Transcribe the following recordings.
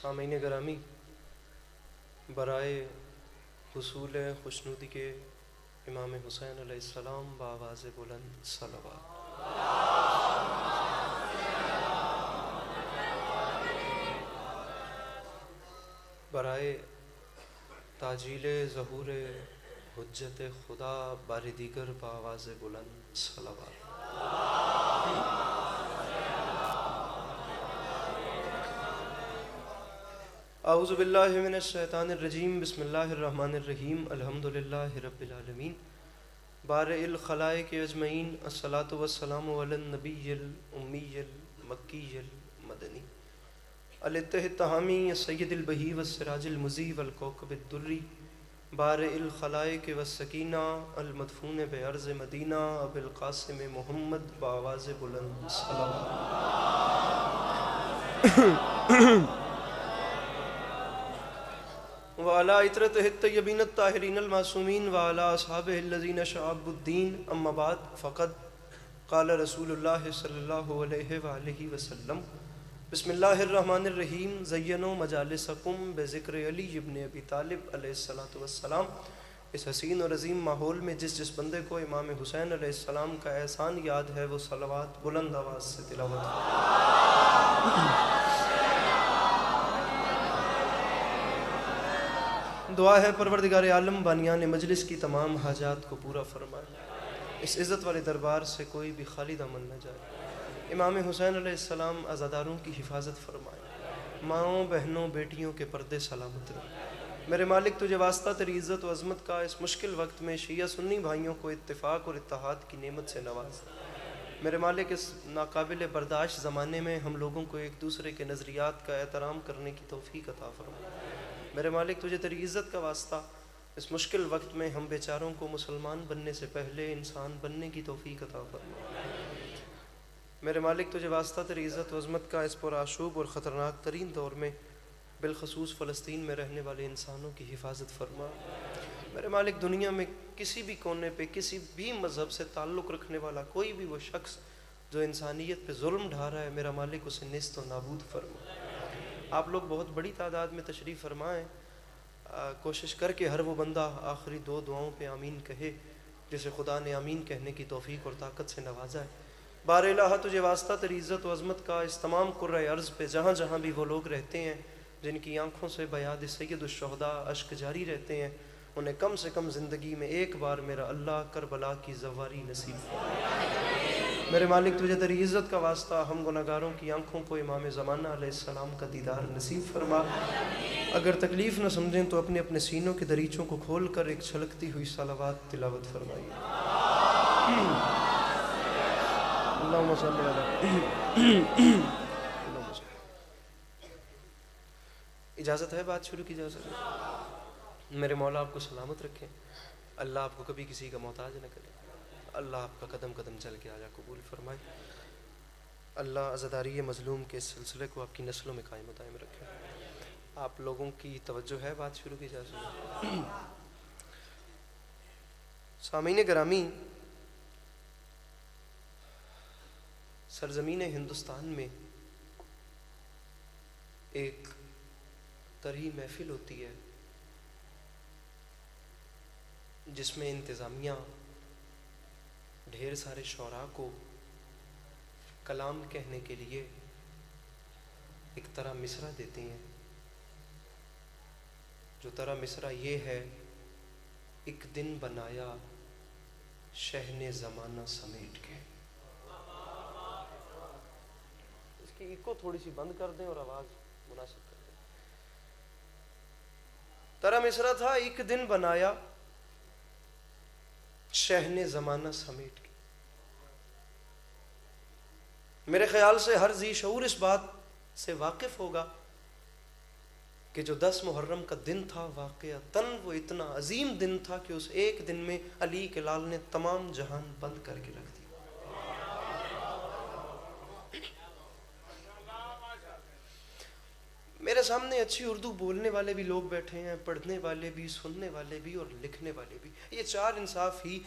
سامعین گرامی، برائے حصول خوشنودی کے امام حسین علیہ السلام بآواز بلند صلوات۔ برائے تاجیل ظہور حجت خدا بار دیگر بآواز بلند صلوات۔ اعوذ باللہ من الشیطان الرجیم، بسم اللہ الرحمن الرحیم، الحمدللہ رب العالمین، بارئ الخلائق اجمعین، الصلاۃ والسلام علی النبی الامی المکی المدنی الاتح التہامی السید البہی والسراج المضی والکوکب الدری، بارئ الخلائق والسکینہ المدفون بعرض مدینہ ابی القاسم محمد بآواز بلند صلوات۔ وعلى عطرته الطيبين الطاهرين المعصومين وعلى أصحابه الذين شعبوا الدين، أما بعد، فقد قال رسول الله صلى الله عليه وآله وسلم: بسم الله الرحمن الرحیم، زینوا مجالسکم بذکر علی ابن ابی طالب علیہ الصلاۃ والسلام۔ اس حسین اور عظیم ماحول میں جس بندے کو امام حسین علیہ السلام کا احسان یاد ہے وہ صلوات بلند آواز سے تلاوت کرے۔ دعا ہے پروردگار عالم بانیان مجلس کی تمام حاجات کو پورا فرمائے، اس عزت والے دربار سے کوئی بھی خالی دامن نہ جائے۔ امام حسین علیہ السلام عزاداروں کی حفاظت فرمائے، ماؤں بہنوں بیٹیوں کے پردے سلامت رہے۔ میرے مالک، تجھے واسطہ تیری عزت و عظمت کا اس مشکل وقت میں شیعہ سنی بھائیوں کو اتفاق اور اتحاد کی نعمت سے نواز۔ میرے مالک، اس ناقابل برداشت زمانے میں ہم لوگوں کو ایک دوسرے کے نظریات کا احترام کرنے کی توفیق عطا فرما۔ میرے مالک، تجھے تیری عزت کا واسطہ اس مشکل وقت میں ہم بیچاروں کو مسلمان بننے سے پہلے انسان بننے کی توفیق عطا فرما۔ میرے مالک، تجھے واسطہ تیری عزت و عظمت کا اس پرآشوب اور خطرناک ترین دور میں بالخصوص فلسطین میں رہنے والے انسانوں کی حفاظت فرما۔ میرے مالک، دنیا میں کسی بھی کونے پہ کسی بھی مذہب سے تعلق رکھنے والا کوئی بھی وہ شخص جو انسانیت پہ ظلم ڈھا رہا ہے، میرا مالک اسے نیست و نابود فرما۔ آپ لوگ بہت بڑی تعداد میں تشریف فرمائیں، کوشش کر کے ہر وہ بندہ آخری دو دعاؤں پہ آمین کہے جسے خدا نے آمین کہنے کی توفیق اور طاقت سے نوازا ہے۔ بار الہ، تجھے واسطہ تیری عزت و عظمت کا اس تمام کرۂ ارض پہ جہاں جہاں بھی وہ لوگ رہتے ہیں جن کی آنکھوں سے بیاد سید الشہداء اشک جاری رہتے ہیں، انہیں کم سے کم زندگی میں ایک بار میرا اللہ کربلا کی زواری نصیب فرما۔ میرے مالک، تجھے تیری عزت کا واسطہ ہم گناہگاروں کی آنکھوں کو امام زمانہ علیہ السلام کا دیدار نصیب فرما۔ اگر تکلیف نہ سمجھیں تو اپنے اپنے سینوں کے دریچوں کو کھول کر ایک چھلکتی ہوئی صلوات تلاوت فرمائیے۔ اللہم صلی علی۔ اجازت ہے بات شروع کی جا سکے؟ میرے مولا آپ کو سلامت رکھیں، اللہ آپ کو کبھی کسی کا محتاج نہ کرے، اللہ آپ کا قدم قدم چل کے آجا قبول فرمائے، اللہ عزاداری مظلوم کے اس سلسلے کو آپ کی نسلوں میں قائم و دائم رکھے۔ آپ لوگوں کی توجہ ہے، بات شروع کی جا سکے؟ سامعین گرامی، سرزمین ہندوستان میں ایک طرح محفل ہوتی ہے جس میں انتظامیہ ڈھیر سارے شعراء کو کلام کہنے کے لیے ایک طرح مصرع دیتے ہیں، جو طرح مصرع یہ ہے: ایک دن بنایا شہن زمانہ سمیٹ کے۔ اس کی ایکو تھوڑی سی بند کر دیں اور آواز مناسب کر دیں۔ طرح مصرع تھا: ایک دن بنایا شہن زمانہ سمیٹ کے۔ میرے خیال سے ہر ذی شعور اس بات سے واقف ہوگا کہ جو 10 محرم کا دن تھا واقعتاً وہ اتنا عظیم دن تھا کہ اس ایک دن میں علی کے لال نے تمام جہان بند کر کے رکھ دیا۔ میرے سامنے اچھی اردو بولنے والے بھی لوگ بیٹھے ہیں، پڑھنے والے بھی، سننے والے بھی اور لکھنے والے بھی. یہ چار انصاف ہی،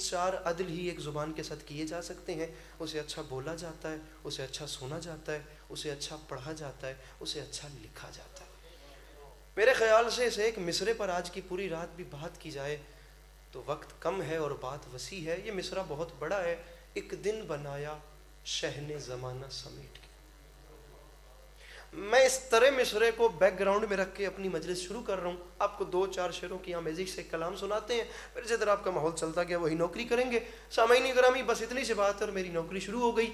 چار عدل ہی ایک زبان کے ساتھ کیے جا سکتے ہیں. اسے اچھا بولا جاتا ہے، اسے اچھا سنا جاتا ہے، اسے اچھا پڑھا جاتا ہے، اسے اچھا لکھا جاتا ہے. میرے خیال سے اس ایک مصرے پر آج کی پوری رات بھی بات کی جائے تو وقت کم ہے اور بات وسیع ہے. یہ مصرع بہت بڑا ہے. ایک دن بنایا شہ نے زمانہ سمیٹ کے. میں اس طرح مصرے کو بیک گراؤنڈ میں رکھ کے اپنی مجلس شروع کر رہا ہوں. آپ کو 2-4 شعروں کی آمیزش سے کلام سناتے ہیں، پھر جس طرح آپ کا ماحول چلتا گیا وہی نوکری کریں گے. سامعین گرامی، بس اتنی سی بات ہے اور میری نوکری شروع ہو گئی.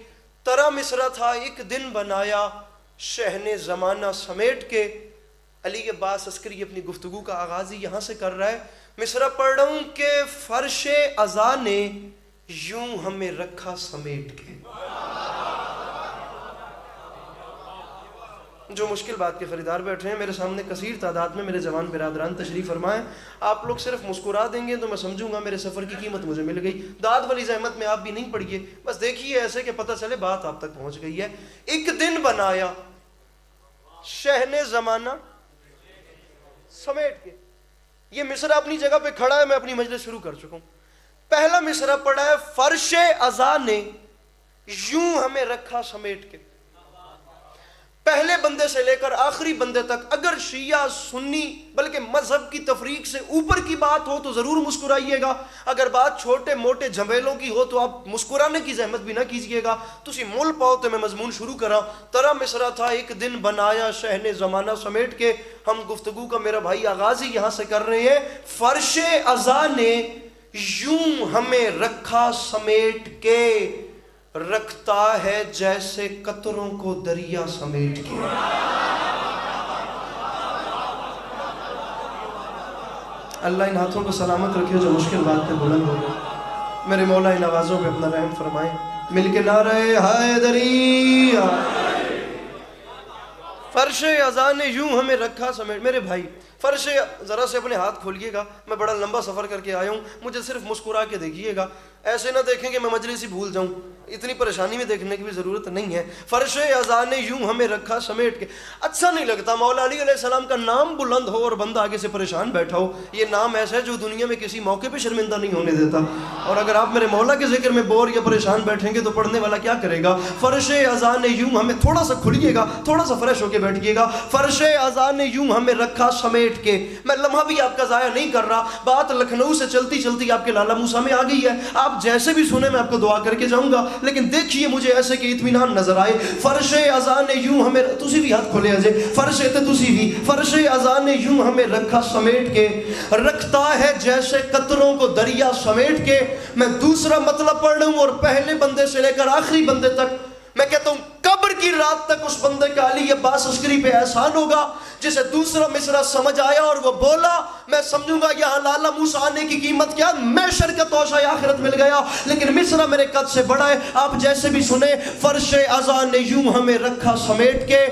ترا مصرع تھا ایک دن بنایا شہ نے زمانہ سمیٹ کے. علی عباس عسکری اپنی گفتگو کا آغاز ہی یہاں سے کر رہا ہے. مصرع پڑھ رہا ہوں کہ فرش ازاں نے یوں ہمیں رکھا سمیٹ کے. جو مشکل بات کے خریدار بیٹھے ہیں، میرے سامنے کثیر تعداد میں میرے جوان برادران تشریف فرمائیں. آپ لوگ صرف مسکرا دیں گے تو میں سمجھوں گا میرے سفر کی قیمت مجھے مل گئی. داد والی زحمت میں آپ بھی نہیں پڑھیے، بس دیکھیے ایسے کہ پتہ چلے بات آپ تک پہنچ گئی ہے. ایک دن بنایا شہ نے زمانہ سمیٹ کے. یہ مصرع اپنی جگہ پہ کھڑا ہے، میں اپنی مجلس شروع کر چکا ہوں. پہلا مصرع پڑھا ہے فرش ازاں نے یوں ہمیں رکھا سمیٹ کے. پہلے بندے سے لے کر آخری بندے تک اگر شیعہ سنی بلکہ مذہب کی تفریق سے اوپر کی بات ہو تو ضرور مسکرائیے گا. اگر بات چھوٹے موٹے جھمیلوں کی ہو تو آپ مسکرانے کی زحمت بھی نہ کیجیے گا. تسی مول پاؤ تو میں مضمون شروع کرا. ترا مصرع تھا ایک دن بنایا شہ نے زمانہ سمیٹ کے. ہم گفتگو کا میرا بھائی آغاز ہی یہاں سے کر رہے ہیں. فرش ازاں نے یوں ہمیں رکھا سمیٹ کے، رکھتا ہے جیسے قطروں کو دریا سمیٹ کے. اللہ ان ہاتھوں کو سلامت رکھے جو مشکل بات پہ بلند ہو گئے. میرے مولا ان آوازوں پہ اپنا رحم فرمائیں. مل کے نعرہ حیدری. فرش ازاں نے یوں ہمیں رکھا سمیٹ. میرے بھائی فرش، ذرا سے اپنے ہاتھ کھولیے گا. میں بڑا لمبا سفر کر کے آیا ہوں، مجھے صرف مسکرا کے دیکھیے گا. ایسے نہ دیکھیں کہ میں مجلس ہی بھول جاؤں. اتنی پریشانی میں دیکھنے کی بھی ضرورت نہیں ہے. فرش ازاں نے یوں ہمیں رکھا سمیٹ کے. اچھا نہیں لگتا مولا علی علیہ السلام کا نام بلند ہو اور بندہ آگے سے پریشان بیٹھا ہو. یہ نام ایسا ہے جو دنیا میں کسی موقع پہ شرمندہ نہیں ہونے دیتا. اور اگر آپ میرے مولا کے ذکر میں بور یا پریشان بیٹھیں گے تو پڑھنے والا کیا کرے گا؟ فرش ازاں نے یوں ہمیں، تھوڑا سا کھلیے گا، تھوڑا سا فریش ہو کے بیٹھیے گا. فرش ازاں نے یوں ہمیں رکھا سمیٹ کے. میں لمحہ بھی آپ کا ضائع نہیں کر رہا. بات لکھنؤ سے چلتی چلتی آپ کے لالا موسیٰ میں آ گئی ہے. آپ جیسے بھی سنیں میں آپ کو دعا کر کے جاؤں گا، لیکن دیکھیے مجھے ایسے کہ اطمینان نظر آئے. فرش ازاں نے یوں ہمیں، تسی بھی ہاتھ کھولے اجے، فرش تے تسی بھی. فرش ازاں نے یوں ہمیں رکھا سمیٹ کے، رکھتا ہے جیسے قطروں کو دریا سمیٹ کے. میں دوسرا مطلب پڑھ رہا ہوں اور پہلے بندے سے لے کر آخری بندے تک میں کہتا ہوں قبر کی رات تک اس بندے کا علی عباس عسکری پہ احسان ہوگا جسے دوسرا مصرع سمجھ آیا اور وہ بولا. میں سمجھوں گا یہاں لالا موسیٰ آنے کی قیمت کیا، میں شرکت توشہ آخرت مل گیا. لیکن مصرع میرے قد سے بڑا ہے، آپ جیسے بھی سنیں. فرش ازاں نے یوں ہمیں رکھا سمیٹ کے،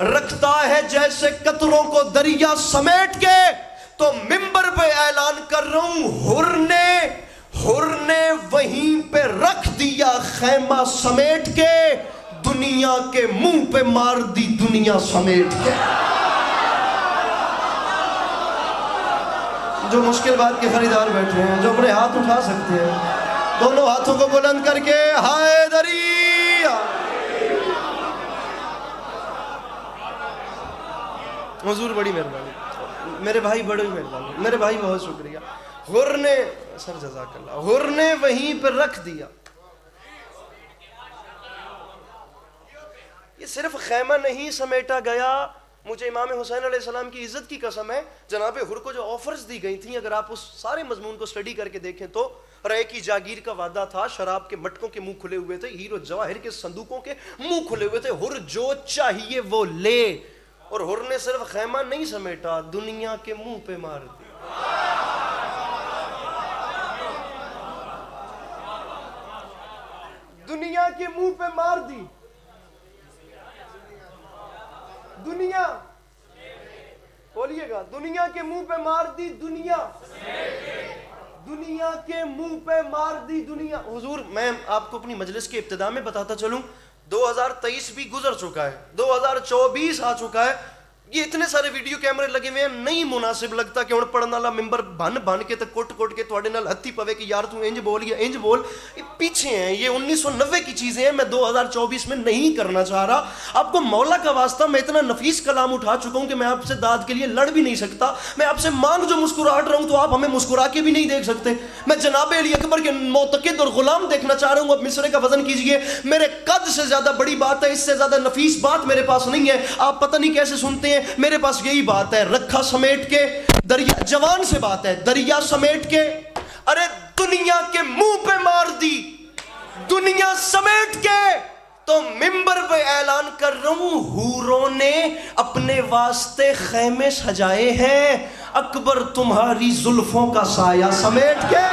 رکھتا ہے جیسے قطروں کو دریا سمیٹ کے. تو منبر پہ اعلان کر رہا ہوں، حر نے وہیں پہ رکھ دیا خیمہ سمیٹ کے، دنیا کے منہ پہ مار دی دنیا سمیٹ کے. جو مشکل بات کے خریدار بیٹھے ہیں، جو اپنے ہاتھ اٹھا سکتے ہیں، دونوں ہاتھوں کو بلند کر کے حیدری. حضور بڑی مہربانی، میرے بھائی بڑی مہربانی، میرے بھائی بہت شکریہ. حر نے، سر جزاک اللہ، حر نے وہیں پہ رکھ دیا. یہ صرف خیمہ نہیں سمیٹا گیا. مجھے امام حسین علیہ السلام کی عزت کی قسم ہے، جناب حر کو جو آفرز دی گئی تھیں اگر آپ اس سارے مضمون کو سٹڈی کر کے دیکھیں تو رے کی جاگیر کا وعدہ تھا، شراب کے مٹکوں کے منہ کھلے ہوئے تھے، ہیرو جواہر کے صندوقوں کے منہ کھلے ہوئے تھے. حر جو چاہیے وہ لے. اور حر نے صرف خیمہ نہیں سمیٹا، دنیا کے منہ پہ مار دی. دنیا کے منہ پہ مار دی. دنیا بولیے گا، دنیا کے منہ پہ مار دی دنیا. دنیا کے منہ پہ مار دی دنیا. حضور میں آپ کو اپنی مجلس کے ابتدا میں بتاتا چلوں، 2023 بھی گزر چکا ہے، 2024 آ چکا ہے. یہ اتنے سارے ویڈیو کیمرے لگے ہوئے ہیں, نہیں مناسب لگتا کہ ہن پڑھن والا ممبر بن کے تے کٹ کے تواڈے نال ہتھی پوے کہ یار تو انج بول یا انج بول. یہ پیچھے ہیں, یہ 1990 کی چیزیں ہیں, میں 2024 میں نہیں کرنا چاہ رہا. آپ کو مولا کا واسطہ, میں اتنا نفیس کلام اٹھا چکا ہوں کہ میں آپ سے داد کے لیے لڑ بھی نہیں سکتا. میں آپ سے مانگ جو مسکراہٹ رہا ہوں تو آپ ہمیں مسکرا کے بھی نہیں دیکھ سکتے. میں جناب علی اکبر کے معتقد اور غلام دیکھنا چاہ رہا ہوں. اب مصرے کا وزن کیجئے, میرے قد سے زیادہ بڑی بات ہے, اس سے زیادہ نفیس بات میرے پاس نہیں ہے. آپ پتہ نہیں کیسے سنتے ہیں, میرے پاس یہی بات ہے, رکھا سمیٹ کے دریا, جوان سے بات ہے, دریا سمیٹ کے, ارے دنیا کے منہ پہ مار دی, دنیا سمیٹ کے. تو ممبر پہ اعلان کر رہا ہوں, حوروں نے اپنے واسطے خیمے سجائے ہیں, اکبر تمہاری زلفوں کا سایہ سمیٹ کے.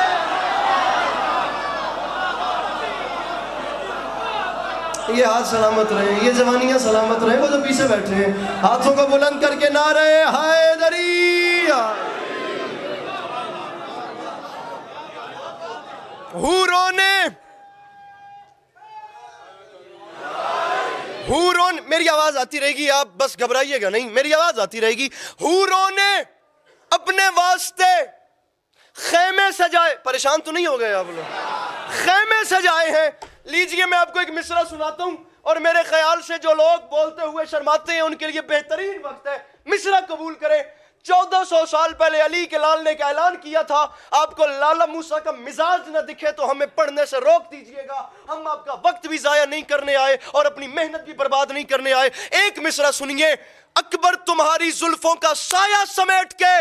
یہ ہاتھ سلامت رہے, یہ جوانیاں سلامت رہے. وہ جو پیچھے بیٹھے ہیں ہاتھوں کو بلند کر کے نعرہ حیدری. حوروں نے میری آواز آتی رہے گی, آپ بس گھبرائیے گا نہیں, میری آواز آتی رہے گی. حوروں نے اپنے واسطے خیمے سجائے, پریشان تو نہیں ہو گئے آپ لوگ, خیمے سجائے ہیں. لیجئے میں آپ کو ایک مصرع سناتا ہوں, اور میرے خیال سے جو لوگ بولتے ہوئے شرماتے ہیں ان کے لیے بہترین وقت ہے مصرع قبول کریں. 1400 سال پہلے علی کے لال نے ایک اعلان کیا تھا, آپ کو لالا موسیٰ کا مزاج نہ دکھے تو ہمیں پڑھنے سے روک دیجئے گا, ہم آپ کا وقت بھی ضائع نہیں کرنے آئے اور اپنی محنت بھی برباد نہیں کرنے آئے. ایک مصرع سنیے, اکبر تمہاری زلفوں کا سایہ سمیٹ کے.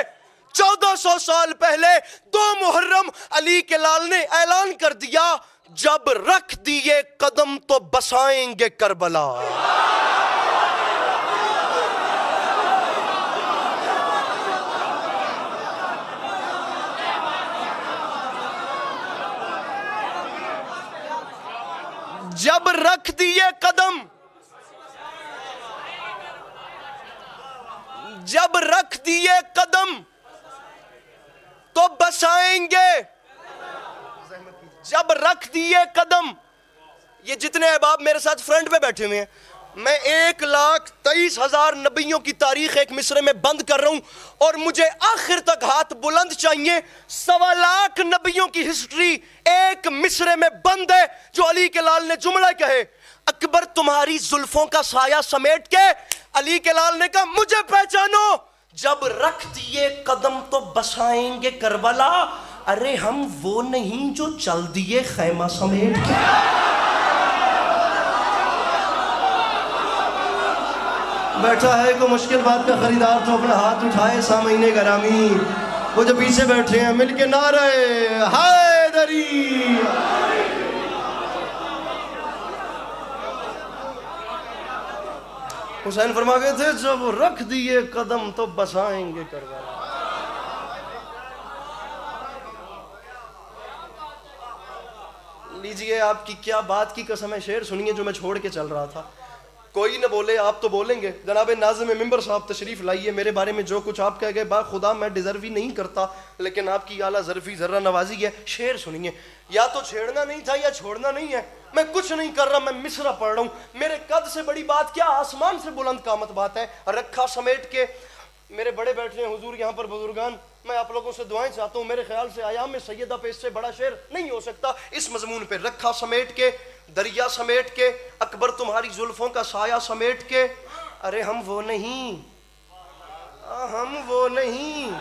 1400 سال پہلے 2 محرم علی کے لال نے اعلان کر دیا, جب رکھ دیے قدم تو بسائیں گے کربلا. جب رکھ دیے قدم, جب رکھ دیے قدم تو بسائیں گے, جب رکھ دیے قدم. یہ جتنے احباب میرے ساتھ فرنٹ پہ بیٹھے ہوئے ہیں, میں 1,23,000 نبیوں کی تاریخ ایک مصرے میں بند کر رہا ہوں, اور مجھے آخر تک ہاتھ بلند چاہیے. 1.25 نبیوں کی ہسٹری ایک مصرے میں بند ہے, جو علی کے لال نے جملہ کہے, اکبر تمہاری زلفوں کا سایہ سمیٹ کے. علی کے لال نے کہا مجھے پہچانو, جب رکھ دیے قدم تو بسائیں گے کربلا. ارے ہم وہ نہیں جو چل دیے خیمہ سمیٹ کے. بیٹھا ہے کوئی مشکل بات کا خریدار تو اپنا ہاتھ اٹھائے سامعین گرامی. وہ جو پیچھے بیٹھے ہیں مل کے نعرہ حیدری. حسین فرما گئے تھے جب رکھ دیے قدم تو بسائیں گے کربلا. لیجئے آپ کی کیا بات کی قسم ہے, شعر سنیے جو میں چھوڑ کے چل رہا تھا. کوئی نہ بولے آپ تو بولیں گے. جناب ناظم ممبر صاحب تشریف لائیے. میرے بارے میں جو کچھ آپ کہہ گئے با خدا میں ڈیزرو ہی نہیں کرتا, لیکن آپ کی اعلیٰ ظرفی ذرہ نوازی ہے. شعر سنیے, یا تو چھیڑنا نہیں تھا یا چھوڑنا نہیں ہے. میں کچھ نہیں کر رہا, میں مصرع پڑھ رہا ہوں. میرے قد سے بڑی بات کیا, آسمان سے بلند قامت بات ہے. رکھا سمیٹ کے, میرے بڑے بیٹھے ہیں حضور یہاں پر بزرگان, میں آپ لوگوں سے دعائیں چاہتا ہوں. میرے خیال سے ایام سیدہ پہ اس سے بڑا شعر نہیں ہو سکتا اس مضمون پہ. رکھا سمیٹ کے, دریا سمیٹ کے, اکبر تمہاری زلفوں کا سایہ سمیٹ کے. ارے ہم وہ نہیں, ہم وہ نہیں,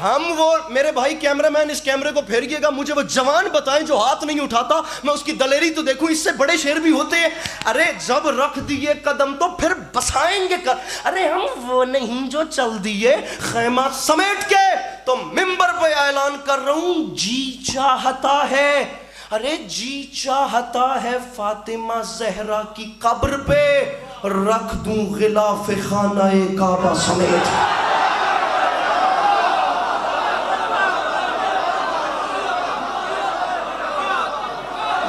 ہم وہ. میرے بھائی کیمرہ مین اس کیمرے کو پھیریے گا, مجھے وہ جوان بتائیں جو ہاتھ نہیں اٹھاتا, میں اس کی دلیری تو دیکھوں. اس سے بڑے شعر بھی ہوتے ہیں. ارے جب رکھ دیے قدم تو پھر بسائیں گے کر. ارے ہم وہ نہیں جو چل دیے خیمہ سمیٹ کے. تو ممبر پہ اعلان کر رہا ہوں, جی چاہتا ہے, ارے جی چاہتا ہے فاطمہ زہرا کی قبر پہ رکھ دوں غلاف خانہ کعبہ سمیٹ.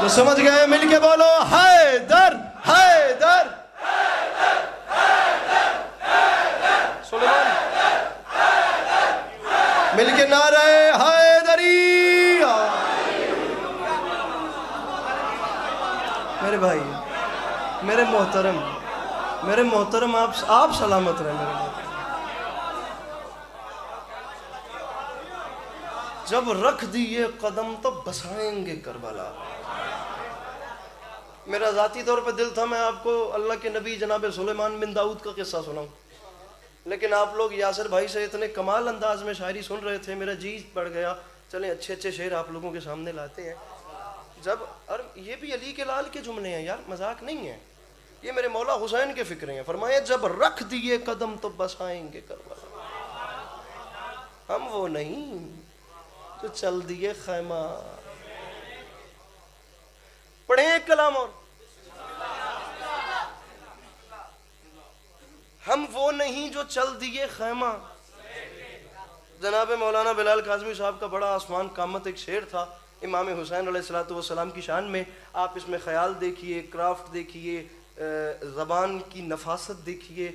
جو سمجھ گئے مل کے بولو حیدر حیدر. سلیمان مل کے نعرہ حیدری. میرے بھائی, میرے محترم, میرے محترم آپ سلامت رہیں میرے محترم. جب رکھ دیے قدم تو بسائیں گے کربلا. میرا ذاتی طور پہ دل تھا میں آپ کو اللہ کے نبی جناب سلیمان بن داؤد کا قصہ سناؤں، لیکن آپ لوگ یاسر بھائی سے اتنے کمال انداز میں شاعری سن رہے تھے، میرا جی پڑ گیا چلیں اچھے اچھے شعر آپ لوگوں کے سامنے لاتے ہیں. جب اور یہ بھی علی کے لال کے جملے ہیں یار، مذاق نہیں ہے، یہ میرے مولا حسین کے فکرے ہیں. فرمایا جب رکھ دیے قدم تو بسائیں گے کربلا. ہم وہ نہیں تو چل دیے خیمہ. پڑھیں ایک کلام اور. ہم وہ نہیں جو چل دیے خیمہ. جناب مولانا بلال کاظمی صاحب کا بڑا آسمان قامت ایک شعر تھا امام حسین علیہ السلام کی شان میں. آپ اس میں خیال دیکھیے، کرافٹ دیکھیے، زبان کی نفاست دیکھیے،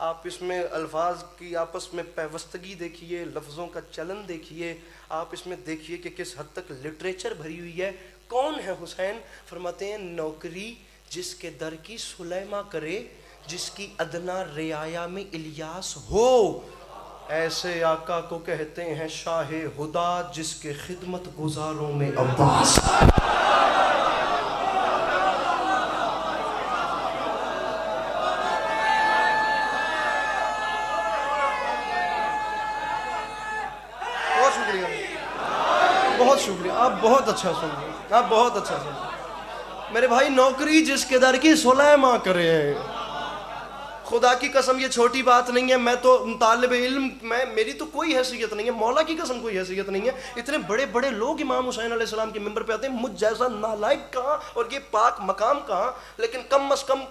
آپ اس میں الفاظ کی آپس میں پیوستگی دیکھیے، لفظوں کا چلن دیکھیے، آپ اس میں دیکھیے کہ کس حد تک لٹریچر بھری ہوئی ہے. کون ہے حسین؟ فرماتے ہیں نوکری جس کے در کی سلیمہ کرے، جس کی ادنا رعایا میں الیاس ہو. ایسے آقا کو کہتے ہیں شاہ ہدا، جس کے خدمت گزاروں میں عباس. بہت شکریہ، بہت شکریہ، آپ بہت اچھا سن رہے ہیں، آپ بہت اچھا سن رہے ہیں میرے بھائی. نوکری جس کے در کی سلیمہ کرے. خدا کی قسم یہ چھوٹی بات نہیں ہے. میں تو طالب علم، میری تو کوئی حیثیت نہیں ہے، مولا کی قسم کوئی حیثیت نہیں ہے. اتنے بڑے بڑے لوگ امام حسین علیہ السلام کے ممبر پہ آتے ہیں، مجھ جیسا نالائق کہاں اور یہ پاک مقام کہاں. لیکن کم از کم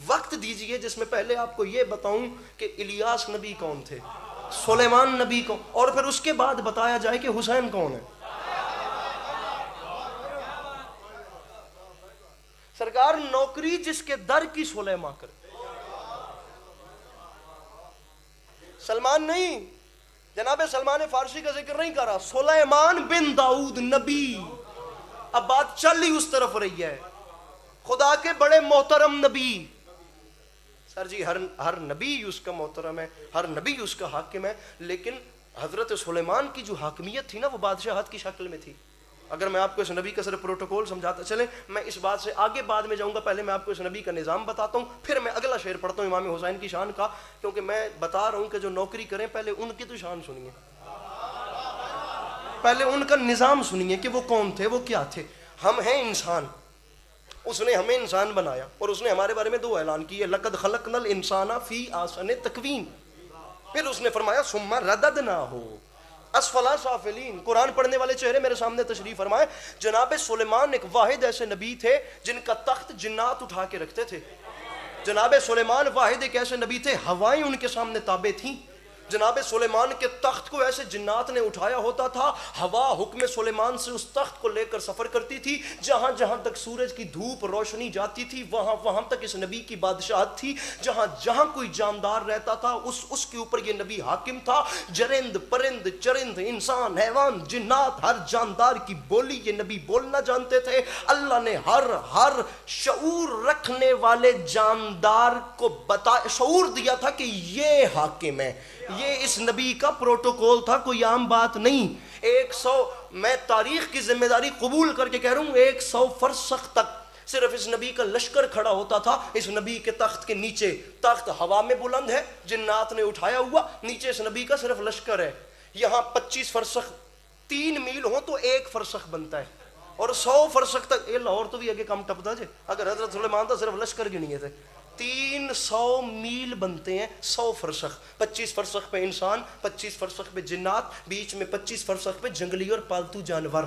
وقت دیجئے جس میں پہلے آپ کو یہ بتاؤں کہ الیاس نبی کون تھے، سلیمان نبی کون، اور پھر اس کے بعد بتایا جائے کہ حسین کون ہے. سرکار نوکری جس کے در کی سلیمہ کرے. سلمان نہیں، جناب سلمان فارسی کا ذکر نہیں کر رہا، سلیمان بن داؤد نبی. اب بات چل ہی اس طرف رہی ہے. خدا کے بڑے محترم نبی. سر جی ہر نبی اس کا محترم ہے، ہر نبی اس کا حاکم ہے، لیکن حضرت سلیمان کی جو حاکمیت تھی نا وہ بادشاہت کی شکل میں تھی. اگر میں آپ کو اس نبی کا صرف پروٹوکول سمجھاتا چلیں، میں اس بات سے آگے بعد میں جاؤں گا، پہلے میں آپ کو اس نبی کا نظام بتاتا ہوں، پھر میں اگلا شعر پڑھتا ہوں امام حسین کی شان کا، کیونکہ میں بتا رہا ہوں کہ جو نوکری کریں پہلے ان کی تو شان سنیے، پہلے ان کا نظام سنیے کہ وہ کون تھے، وہ کیا تھے. ہم ہیں انسان، اس نے ہمیں انسان بنایا اور اس نے ہمارے بارے میں دو اعلان کیے، لقد خلقنا الانسان فی احسن تقویم. پھر اس نے فرمایا ثم رددناہ اسفلا سافلین. قرآن پڑھنے والے چہرے میرے سامنے تشریف فرمائے. جناب سلیمان ایک واحد ایسے نبی تھے جن کا تخت جنات اٹھا کے رکھتے تھے. جناب سلیمان واحد ایک ایسے نبی تھے ہوائیں ان کے سامنے تابع تھیں. جناب سلیمان کے تخت کو ایسے جنات نے اٹھایا ہوتا تھا، ہوا حکم سلیمان سے اس تخت کو لے کر سفر کرتی تھی. جہاں جہاں تک سورج کی دھوپ روشنی جاتی تھی وہاں وہاں تک اس نبی کی بادشاہت تھی. جہاں جہاں کوئی جاندار رہتا تھا اس کے اوپر یہ نبی حاکم تھا. جرند پرند چرند انسان حیوان جنات ہر جاندار کی بولی یہ نبی بولنا جانتے تھے. اللہ نے ہر شعور رکھنے والے جاندار کو شعور دیا تھا کہ یہ حاکم ہے. یہ اس نبی کا پروٹوکول تھا، کوئی عام بات نہیں. 100 میں تاریخ کی ذمہ داری قبول کر کے کہہ رہا ہوں، 100 فرسخ تک صرف اس نبی کا لشکر کھڑا ہوتا تھا. اس نبی کے تخت کے نیچے، تخت ہوا میں بلند ہے، جنات نے اٹھایا ہوا، نیچے اس نبی کا صرف لشکر ہے. یہاں 25 فرسخ 3 میل ہوں تو 1 فرسخ بنتا ہے، اور 100 فرسخ تک یہ لاہور تو بھی اگے کم ٹپتا جے. اگر حضرت سلیمان تو صرف لشکر گنیے تھے، 300 میل بنتے ہیں 100 فرسخ. 25 فرسخ پہ انسان، 25 فرسخ پہ جنات، بیچ میں 25 فرسخ پہ جنگلی اور پالتو جانور.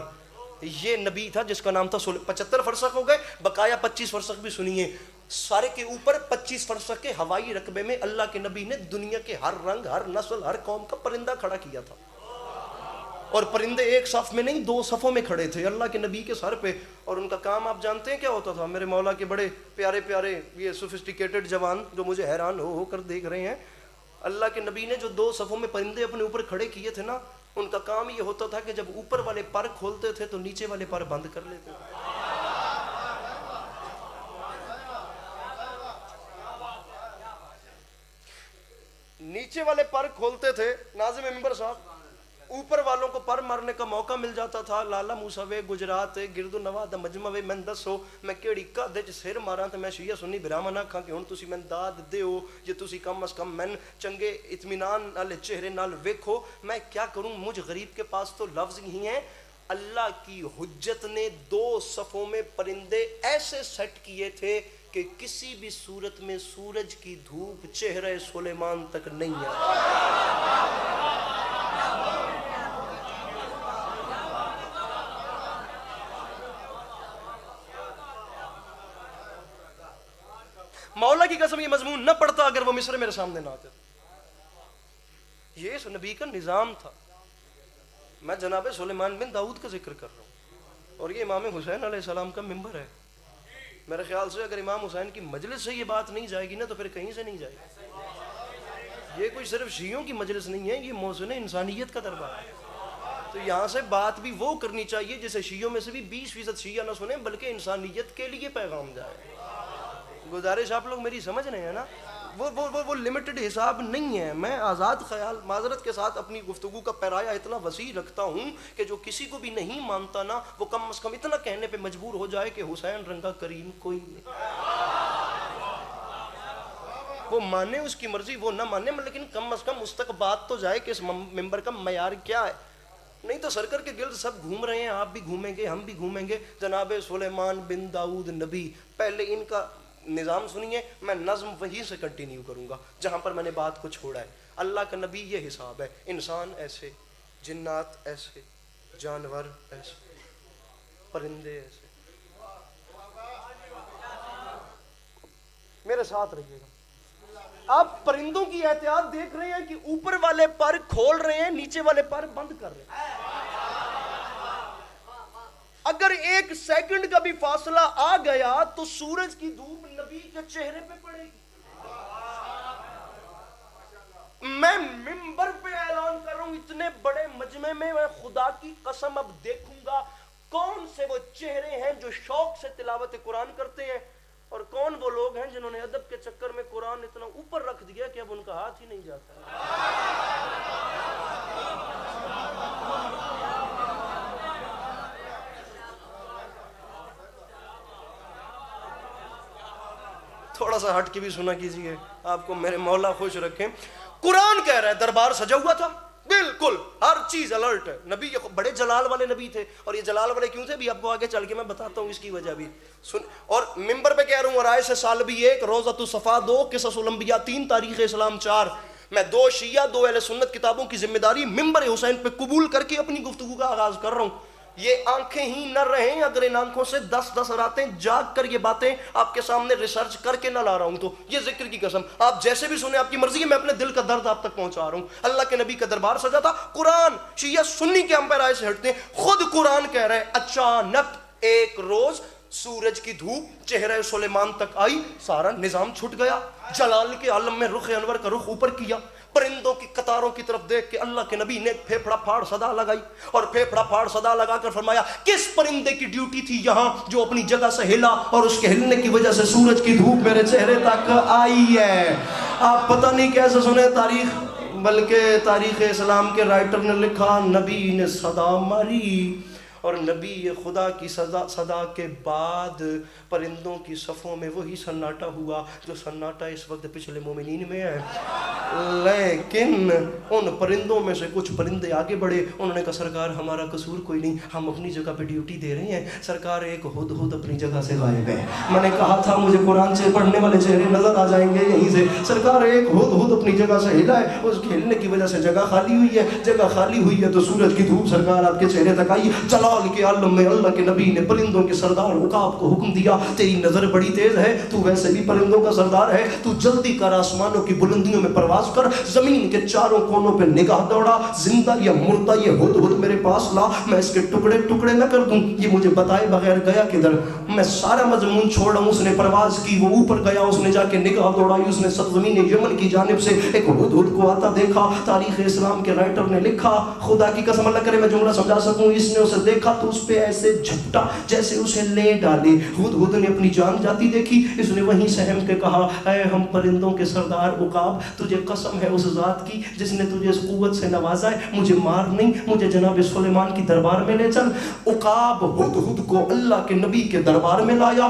یہ نبی تھا جس کا نام تھا 75 فرسخ ہو گئے، بقایا 25 فرسخ بھی سنیے. سارے کے اوپر 25 فرسخ کے ہوائی رقبے میں اللہ کے نبی نے دنیا کے ہر رنگ، ہر نسل، ہر قوم کا پرندہ کھڑا کیا تھا. اور پرندے ایک صف میں نہیں 2 صفوں میں کھڑے تھے اللہ کے نبی کے سر پہ. اور ان کا کام آپ جانتے ہیں کیا ہوتا تھا؟ میرے مولا کے بڑے پیارے پیارے یہ سوفسٹیکیٹڈ جوان جو مجھے حیران ہو کر دیکھ رہے ہیں، اللہ کے نبی نے جو 2 صفوں میں پرندے اپنے اوپر کھڑے کیے تھے نا، ان کا کام یہ ہوتا تھا کہ جب اوپر والے پر کھولتے تھے تو نیچے والے پر بند کر لیتے تھے. نیچے والے پر کھولتے تھے ناظم ممبر صاحب، اوپر والوں کو پر مارنے کا موقع مل جاتا تھا. لالا موسا وے گجرات گرد و نواح دا مجمع وے. میں دسو میں کیڑی کدے چ سر ماراں تے میں شیعہ سنی براہمن آکھاں کہ ہن تسی میں داد دیو جے تسی کم از کم میں چنگے اطمینان والے چہرے نال ویکھو. میں کیا کروں، مجھ غریب کے پاس تو لفظ ہی ہیں. اللہ کی حجت نے 2 صفوں میں پرندے ایسے سیٹ کیے تھے کہ کسی بھی صورت میں سورج کی دھوپ چہرہ سلیمان تک نہیں آئی. مولا کی قسم یہ مضمون نہ پڑھتا اگر وہ مصر میرے سامنے نہ آتے. یہ اس نبی کا نظام تھا. میں جناب سلیمان بن داؤد کا ذکر کر رہا ہوں اور یہ امام حسین علیہ السلام کا منبر ہے. میرے خیال سے اگر امام حسین کی مجلس سے یہ بات نہیں جائے گی نا تو پھر کہیں سے نہیں جائے گی. یہ کوئی صرف شیعوں کی مجلس نہیں ہے، یہ موزن انسانیت کا دربار ہے. تو یہاں سے بات بھی وہ کرنی چاہیے جسے شیعوں میں سے بھی 20% شیعہ نہ سنیں بلکہ انسانیت کے لیے پیغام جائے. گزارش آپ لوگ میری سمجھ رہے ہیں نا؟ وہ لمیٹڈ حساب نہیں ہے. میں آزاد خیال معذرت کے ساتھ اپنی گفتگو کا پیرایا اتنا وسیع رکھتا ہوں کہ جو کسی کو بھی نہیں مانتا نا وہ کم از کم اتنا کہنے پہ مجبور ہو جائے کہ حسین رنگا کریم کوئی نہیں. وہ مانے اس کی مرضی، وہ نہ مانے، لیکن کم از کم اس تک بات تو جائے کہ اس ممبر کا معیار کیا ہے. نہیں تو سرکر کے گرد سب گھوم رہے ہیں، آپ بھی گھومیں گے، ہم بھی گھومیں گے. جناب سلیمان بن داؤد نبی، پہلے ان کا نظام سنیے، میں نظم وہیں سے کنٹینیو کروں گا جہاں پر میں نے بات کو چھوڑا ہے. اللہ کا نبی یہ حساب ہے، انسان ایسے، جنات ایسے، جانور ایسے، پرندے ایسے. میرے ساتھ رہیے گا. آپ پرندوں کی احتیاط دیکھ رہے ہیں کہ اوپر والے پر کھول رہے ہیں، نیچے والے پر بند کر رہے ہیں. اگر 1 سیکنڈ کا بھی فاصلہ آ گیا تو سورج کی دھوپ نبی کے چہرے پہ پڑے گی. میں منبر پہ اعلان کر رہا ہوں اتنے بڑے مجمع میں، میں خدا کی قسم اب دیکھوں گا کون سے وہ چہرے ہیں جو شوق سے تلاوت قرآن کرتے ہیں اور کون وہ لوگ ہیں جنہوں نے ادب کے چکر میں قرآن اتنا اوپر رکھ دیا کہ اب ان کا ہاتھ ہی نہیں جاتا. تھوڑا سا ہٹ کے بھی سنا کیجئے، آپ کو میرے مولا خوش رکھیں. قرآن کہہ رہا ہے دربار سجا ہوا تھا، بالکل ہر چیز الرٹ ہے. نبی یہ بڑے جلال والے نبی تھے، اور یہ جلال والے کیوں تھے بھی آپ کو آگے چل کے میں بتاتا ہوں اس کی وجہ بھی. اور ممبر پہ کہہ رہا ہوں، اور آئے سے سال بھی 1، روضۃ الصفا 2، قصص الانبیاء 3، تاریخ اسلام 4. میں 2 شیعہ 2 اہل سنت کتابوں کی ذمہ داری ممبر حسین پہ قبول کر کے اپنی گفتگو کا آغاز کر رہا ہوں. یہ آنکھیں ہی نہ رہیں اگر ان آنکھوں سے 10 راتیں جاگ کر یہ باتیں آپ کے سامنے ریسرچ کر کے نہ لا رہا ہوں. تو یہ ذکر کی قسم آپ جیسے بھی سنیں آپ کی مرضی ہے، میں اپنے دل کا درد آپ تک پہنچا رہا ہوں. اللہ کے نبی کا دربار سجا تھا. قرآن شیعہ سنی کے ہم پہ رائے سے ہٹتے ہیں، خود قرآن کہہ رہے ہیں اچانک ایک روز سورج کی دھوپ چہرہ سلیمان تک آئی، سارا نظام چھٹ گیا. جلال کے عالم میں رخ انور کا رخ اوپر کیا، پرندوں کی قطاروں کی طرف دیکھ کے اللہ کے نبی نے پھیپھڑا پھاڑ صدا لگائی، اور پھیپھڑا پھاڑ صدا لگا کر فرمایا کس پرندے کی ڈیوٹی تھی یہاں جو اپنی جگہ سے ہلا اور اس کے ہلنے کی وجہ سے سورج کی دھوپ میرے چہرے تک آئی ہے. آپ پتہ نہیں کیسے سنے تاریخ، بلکہ تاریخ اسلام کے رائٹر نے لکھا نبی نے صدا ماری، اور نبی خدا کی صدا کے بعد پرندوں کی صفوں میں وہی سناٹا ہوا جو سناٹا اس وقت پچھلے مومنین میں ہے. لیکن ان پرندوں میں سے کچھ پرندے آگے بڑھے، انہوں نے کہا سرکار ہمارا قصور کوئی نہیں، ہم اپنی جگہ پہ ڈیوٹی دے رہے ہیں. سرکار ایک ہدہد اپنی جگہ سے غائب ہے، میں نے کہا تھا مجھے قرآن سے پڑھنے والے چہرے نظر آ جائیں گے یہیں سے. سرکار ایک ہدہد اپنی جگہ سے ہلا ہے، اس کے ہلنے کی وجہ سے جگہ خالی ہوئی ہے، جگہ خالی ہوئی ہے تو سورج کی دھوپ سرکار آپ کے چہرے تک آئی. جلال کے عالم میں اللہ کے نبی نے پرندوں کے سردار عقاب کو حکم دیا تیری نظر بڑی تیز ہے، تو ویسے بھی پرندوں کا سردار ہے، تو جلدی کر آسمانوں کی بلندیوں میں پرواز کر، زمین کے چاروں کونوں پہ نگاہ دوڑا، زندہ یا مردہ یہ ہدہد میرے پاس لا، میں اس کے ٹکڑے ٹکڑے نہ کر دوں. یہ مجھے بتائے بغیر گیا کدھر؟ میں سارا مضمون چھوڑ رہا ہوں. اس نے پرواز کی، وہ اوپر گیا، اس نے جا کے نگاہ دوڑائی، اس نے سرزمین یمن کی جانب سے ایک ہدہد کو آتا دیکھا. تاریخ اسلام کے رائٹر نے لکھا، خدا کی قسم اللہ کرے میں جملہ سمجھا سکوں، اس نے اسے دیکھ دیکھا تو اس پہ ایسے جھپٹا جیسے اسے لے ڈالے. ہدہد نے اپنی جان جاتی دیکھی, اس نے وہیں سہم کے کہا اے ہم پرندوں کے سردار عقاب, تجھے قسم ہے اس ذات کی جس نے تجھے اس قوت سے نوازا ہے, مجھے مار نہیں, مجھے جناب سلیمان کی دربار میں لے چل. عقاب ہدہد کو اللہ کے نبی کے دربار میں لایا.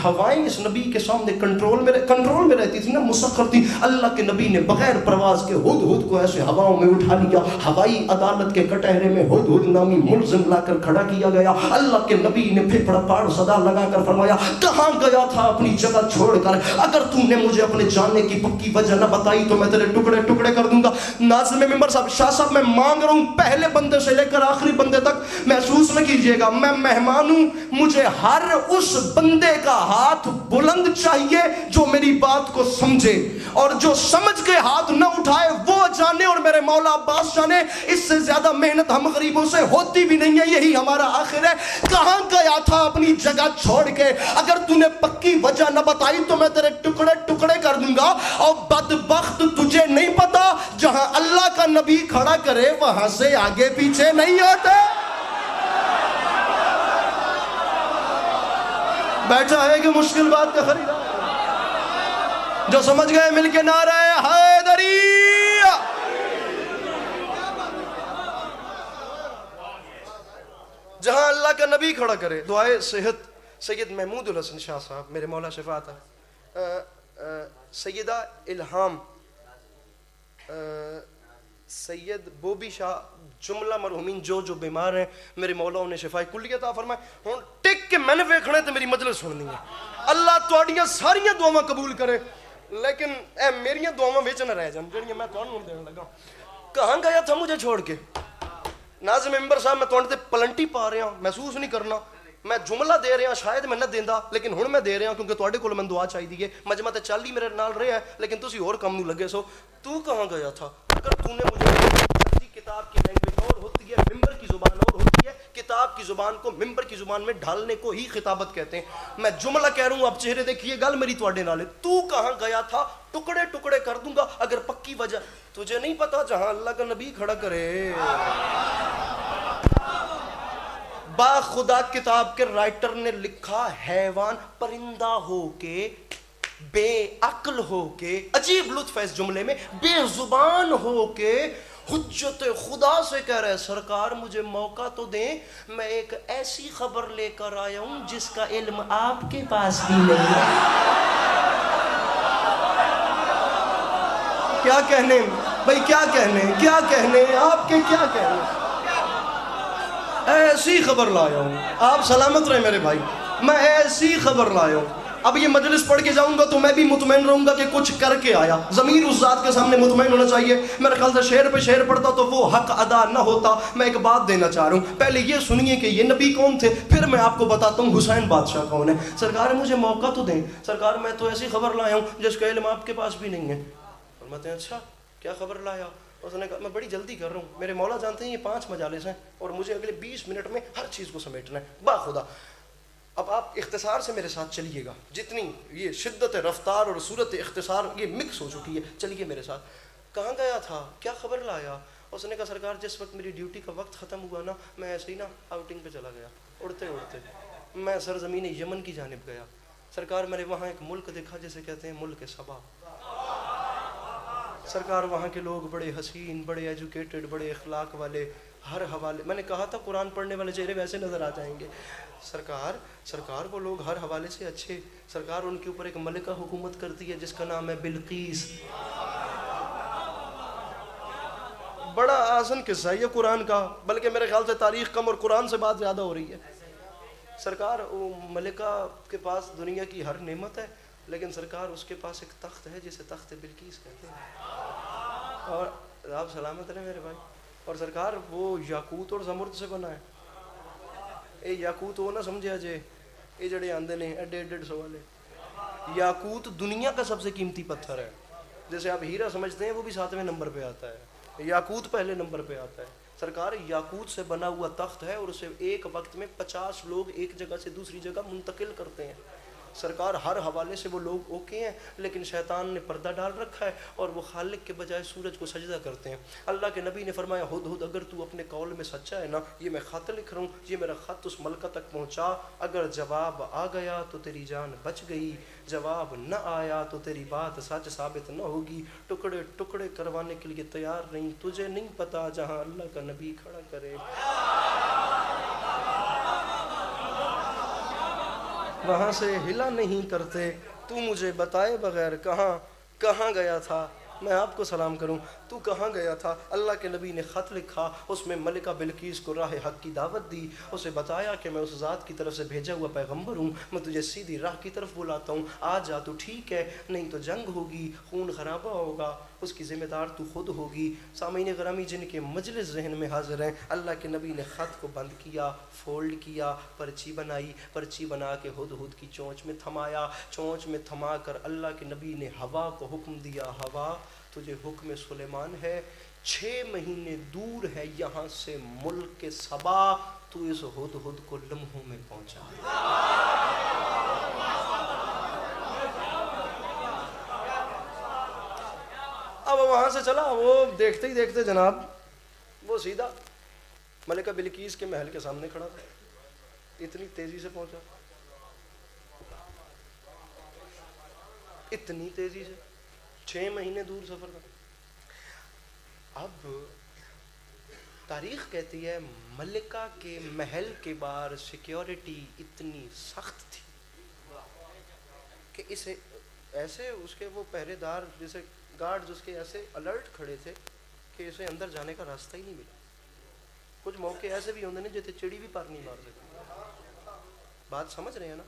ہوائیں اس نبی کے سامنے کنٹرول میں رہتی تھی نا, مسخر تھی. اللہ کے نبی نے بغیر پرواز کے ہدہد کو ایسے ہواؤں میں اٹھا لیا. ہوائی عدالت کے کٹہرے میں ہدہد نامی ملزم لا کر کھڑا کیا گیا. اللہ کے نبی نے پھپھڑ پاڑ صدا لگا کر فرمایا کہاں گیا تھا اپنی جگہ چھوڑ کر, اگر تم نے مجھے اپنے جاننے کی پکی وجہ نہ بتائی تو میں تیرے ٹکڑے ٹکڑے کر دوں گا. ناظم ممبر صاحب, شاہ صاحب میں مانگ رہا ہوں پہلے بندے سے لے کر آخری بندے تک محسوس نہ کیجئے گا, میں مہمان ہوں, مجھے ہر اس بندے کا ہاتھ بلند چاہیے جو میری بات کو سمجھے, اور جو سمجھ کے ہاتھ نہ اٹھائے وہ جانے اور میرے مولا عباس جانے. اس سے زیادہ محنت ہم غریبوں سے ہوتی بھی نہیں ہے, یہی ہمارا آخر ہے. کہاں گیا تھا اپنی جگہ چھوڑ کے, اگر تو نے پکی وجہ نہ بتائی تو میں تیرے ٹکڑے ٹکڑے کر دوں گا. اور بدبخت تجھے نہیں پتا جہاں اللہ کا نبی کھڑا کرے وہاں سے آگے پیچھے نہیں ہوتے. بیٹھا ہے کہ مشکل بات کا خریدار, جو سمجھ گئے مل کے نعرہ حیدری. جہاں اللہ کا نبی کھڑا کرے. دعائے صحت سید محمود الحسن شاہ صاحب, میرے مولا شفاعت ہے. سیدہ الہام, سید بوبی شاہ, جملہ مرحومین جو بیمار ہیں میرے مولا انہیں شفاء کلی عطا فرمائے. ہن ٹک کے میں نے ویکھنا تے میری مجلس سننی ہے. اللہ تواڈیاں ساریاں دعاواں قبول کرے, لیکن اے میریاں دعاواں وچ نہ رہ جان جڑیاں میں تانوں دین لگا. کہاں گیا تھا مجھے چھوڑ کے. ناظم ممبر صاحب میں تواڈے تے پلنٹی پا رہا ہوں, محسوس نہیں کرنا. میں جملہ دے رہا, شاید میں نہ دیندا, لیکن ہن میں دے رہا کیونکہ تواڈے کول میں دعا چاہیے ہے. مجمع تے چل ہی میرے نال رہا ہے, لیکن تسی اور کم نوں لگے سو. تو کہاں گیا تھا. اگر تو نے مجھے کتاب کی لینگویج اور ہوتی ہے, ممبر کی زبان اور ہوتی ہے, کتاب کی زبان کو ممبر کی زبان میں ڈھالنے کو ہی خطابت کہتے ہیں. میں جملہ کہہ رہا ہوں, آپ چہرے دیکھیے, گل میری تواڈے نال ہے. تو کہاں گیا تھا, ٹکڑے ٹکڑے کر دوں گا اگر پکی وجہ. تجھے نہیں پتا جہاں اللہ کا نبی کھڑا کرے. با خدا کتاب کے رائٹر نے لکھا, حیوان پرندہ ہو کے, بے عقل ہو کے, عجیب لطف ہے اس جملے میں, بے زبان ہو کے حجت خدا سے کہہ رہے سرکار مجھے موقع تو دیں, میں ایک ایسی خبر لے کر آیا ہوں جس کا علم آپ کے پاس بھی نہیں ہے. کیا کہنے بھائی, کیا کہنے آپ کے, کیا کہنے. ایسی خبر لایا ہوں, آپ سلامت رہے میرے بھائی, میں ایسی خبر لایا ہوں. اب یہ مجلس پڑھ کے جاؤں گا تو میں بھی مطمئن رہوں گا کہ کچھ کر کے آیا. ضمیر اس ذات کے سامنے مطمئن ہونا چاہیے. میرے خیال سے شعر پہ شعر پڑھتا تو وہ حق ادا نہ ہوتا. میں ایک بات دینا چاہ رہا ہوں, پہلے یہ سنیے کہ یہ نبی کون تھے, پھر میں آپ کو بتاتا ہوں حسین بادشاہ کون ہے. سرکار مجھے موقع تو دیں, سرکار میں تو ایسی خبر لایا ہوں جس کا علم آپ کے پاس بھی نہیں ہے. فرماتے ہیں اچھا کیا خبر لایا. اس نے کہا میں بڑی جلدی کر رہا ہوں, میرے مولا جانتے ہیں یہ 5 مجالس ہیں اور مجھے اگلے 20 منٹ میں ہر چیز کو سمیٹنا ہے. باخدا اب آپ اختصار سے میرے ساتھ چلیے گا, جتنی یہ شدت رفتار اور صورت اختصار یہ مکس ہو چکی ہے, چلیے میرے ساتھ. کہاں گیا تھا, کیا خبر لایا. اس نے کہا سرکار جس وقت میری ڈیوٹی کا وقت ختم ہوا نا, میں ایسے ہی نا آؤٹنگ پہ چلا گیا, اڑتے اڑتے میں سرزمین یمن کی جانب گیا. سرکار میں نے وہاں ایک ملک دیکھا جسے کہتے ہیں ملک سبا. سرکار وہاں کے لوگ بڑے حسین, بڑے ایجوکیٹڈ, بڑے اخلاق والے, ہر حوالے, میں نے کہا تھا قرآن پڑھنے والے چہرے ویسے نظر آ جائیں گے. سرکار وہ لوگ ہر حوالے سے اچھے. سرکار ان کے اوپر ایک ملکہ حکومت کرتی ہے جس کا نام ہے بلقیس. بڑا آسان قصہ ہے یہ قرآن کا, بلکہ میرے خیال سے تاریخ کم اور قرآن سے بات زیادہ ہو رہی ہے. سرکار وہ ملکہ کے پاس دنیا کی ہر نعمت ہے, لیکن سرکار اس کے پاس ایک تخت ہے جسے تخت بلقیس کہتے ہیں. اور آپ سلامت رہے میرے بھائی. اور سرکار وہ یاقوت اور زمرد سے بنا ہے. اے یاقوت وہ نہ سمجھا جے یہ جڑے آندے نے 150 والے. یاقوت دنیا کا سب سے قیمتی پتھر ہے. جیسے آپ ہیرا سمجھتے ہیں وہ بھی 7ویں نمبر پہ آتا ہے, یاقوت پہلے نمبر پہ آتا ہے. سرکار یاقوت سے بنا ہوا تخت ہے اور اسے ایک وقت میں 50 لوگ ایک جگہ سے دوسری جگہ منتقل کرتے ہیں. سرکار ہر حوالے سے وہ لوگ اوکے ہیں، لیکن شیطان نے پردہ ڈال رکھا ہے اور وہ خالق کے بجائے سورج کو سجدہ کرتے ہیں۔ اللہ کے نبی نے فرمایا ہد اگر تو اپنے قول میں سچا ہے نا، یہ میں خط لکھ رہا ہوں، یہ میرا خط اس ملکہ تک پہنچا، اگر جواب آ گیا تو تیری جان بچ گئی، جواب نہ آیا تو تیری بات سچ ثابت نہ ہوگی، ٹکڑے ٹکڑے کروانے کے لیے تیار نہیں، تجھے نہیں پتا جہاں اللہ کا نبی کھڑا کرے وہاں سے ہلا نہیں کرتے، تو مجھے بتائے بغیر کہاں گیا تھا، میں آپ کو سلام کروں، تو کہاں گیا تھا؟ اللہ کے نبی نے خط لکھا، اس میں ملکہ بلقیس کو راہ حق کی دعوت دی، اسے بتایا کہ میں اس ذات کی طرف سے بھیجا ہوا پیغمبر ہوں، میں تجھے سیدھی راہ کی طرف بلاتا ہوں، آ جا تو ٹھیک ہے، نہیں تو جنگ ہوگی، خون خرابہ ہوگا، اس کی ذمہ دار تو خود ہوگی۔ سامعین گرامی جن کے مجلس ذہن میں حاضر ہیں، اللہ کے نبی نے خط کو بند کیا، فولڈ کیا، پرچی بنائی، پرچی بنا کے ہد کی چونچ میں تھمایا، چونچ میں تھما کر اللہ کے نبی نے ہوا کو حکم دیا، ہوا تجھے حکم سلیمان ہے، 6 مہینے دور ہے یہاں سے ملک سبا، تو اس ہد کو لمحوں میں پہنچا۔ اب وہاں سے چلا، وہ دیکھتے ہی دیکھتے جناب وہ سیدھا ملکہ بلقیس کے محل کے سامنے کھڑا تھا، اتنی تیزی سے پہنچا، اتنی تیزی سے، 6 مہینے دور سفر کا۔ اب تاریخ کہتی ہے ملکہ کے محل کے باہر سیکیورٹی اتنی سخت تھی کہ اسے ایسے اس کے وہ پہرے دار جیسے گارڈز اس کے ایسے الرٹ کھڑے تھے کہ اسے اندر جانے کا راستہ ہی نہیں ملا۔ کچھ موقع ایسے بھی ہوندے ہیں جیسے چڑی بھی پار نہیں مار سکتی، بات سمجھ رہے ہیں نا؟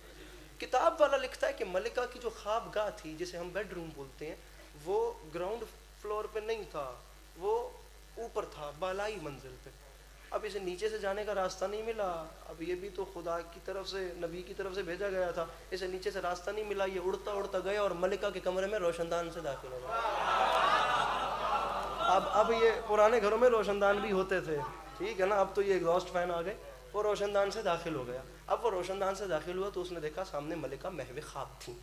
کتاب والا لکھتا ہے کہ ملکہ کی جو خوابگاہ تھی جسے ہم بیڈ روم بولتے ہیں، وہ گراؤنڈ فلور پہ نہیں تھا، وہ اوپر تھا، بالائی منزل پہ۔ اب اسے نیچے سے جانے کا راستہ نہیں ملا، اب یہ بھی تو خدا کی طرف سے نبی کی طرف سے بھیجا گیا تھا، اسے نیچے سے راستہ نہیں ملا، یہ اڑتا اڑتا گیا اور ملکہ کے کمرے میں روشن دان سے داخل ہو گیا۔ اب یہ پرانے گھروں میں روشن دان بھی ہوتے تھے، ٹھیک ہے نا، اب تو یہ ایگزاسٹ فین آ گئے، وہ روشن دان سے داخل ہو گیا۔ اب وہ روشن دان سے داخل ہوا تو اس نے دیکھا سامنے ملکہ محو خواب تھیں،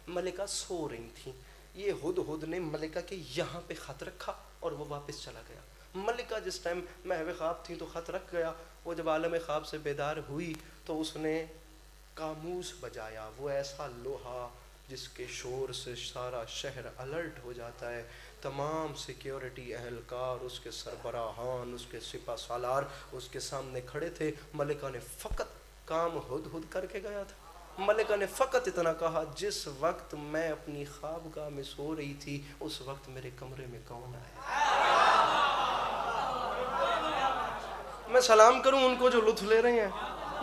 ملکہ سو رہی تھیں۔ یہ ہد نے ملکہ کے یہاں پہ خط رکھا اور وہ واپس چلا گیا۔ ملکہ جس ٹائم محو خواب تھیں تو خط رکھ گیا، وہ جب عالم خواب سے بیدار ہوئی تو اس نے قاموس بجایا، وہ ایسا لوہا جس کے شور سے سارا شہر الرٹ ہو جاتا ہے، تمام سیکیورٹی اہلکار، اس کے سربراہان، اس کے سپہ سالار اس کے سامنے کھڑے تھے۔ ملکہ نے فقط کام ہد کر کے گیا تھا، ملکہ نے فقط اتنا کہا جس وقت میں اپنی خوابگاہ میں سو رہی تھی اس وقت میرے کمرے میں کون آیا؟ میں سلام کروں ان کو جو لطف لے رہے ہیں،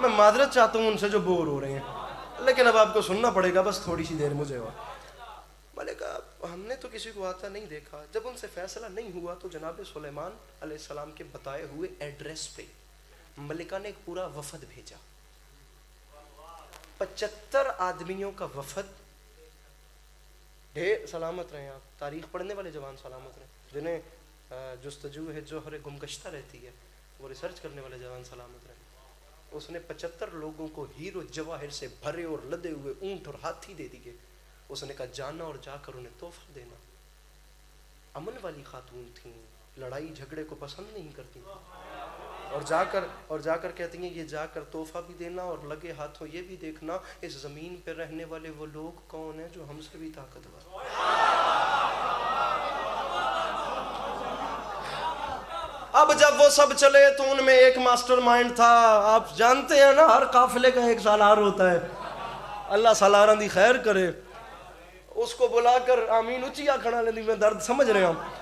میں معذرت چاہتا ہوں ان سے جو بور ہو رہے ہیں، لیکن اب آپ کو سننا پڑے گا بس تھوڑی سی دیر مجھے۔ اور ملکہ ہم نے تو کسی کو آتا نہیں دیکھا، جب ان سے فیصلہ نہیں ہوا تو جناب سلیمان علیہ السلام کے بتائے ہوئے ایڈریس پہ ملکہ نے ایک پورا وفد بھیجا، 75 آدمیوں کا وفد۔ ڈھیر سلامت رہیں آپ، تاریخ پڑھنے والے جوان سلامت رہیں، جنہیں جستجو ہے جوہر گمگشتہ رہتی ہے، وہ ریسرچ کرنے والے جوان سلامت رہیں۔ اس نے 75 لوگوں کو ہیرو جواہر سے بھرے اور لدے ہوئے اونٹ اور ہاتھی دے دیے۔ اس نے کہا جانا اور جا کر انہیں تحفہ دینا۔ امن والی خاتون تھیں، لڑائی جھگڑے کو پسند نہیں کرتی، اور جا کر کہتی ہیں یہ جا کر تحفہ بھی دینا اور لگے ہاتھوں یہ بھی دیکھنا اس زمین پہ رہنے والے وہ لوگ کون ہیں جو ہم سے بھی طاقتور۔ اب جب وہ سب چلے تو ان میں ایک ماسٹر مائنڈ تھا، آپ جانتے ہیں نا ہر قافلے کا ایک سالار ہوتا ہے، اللہ سالاراں دی خیر کرے، اس کو بلا کر آمین اچیا کھڑا لیندی میں درد سمجھ رہے ہوں۔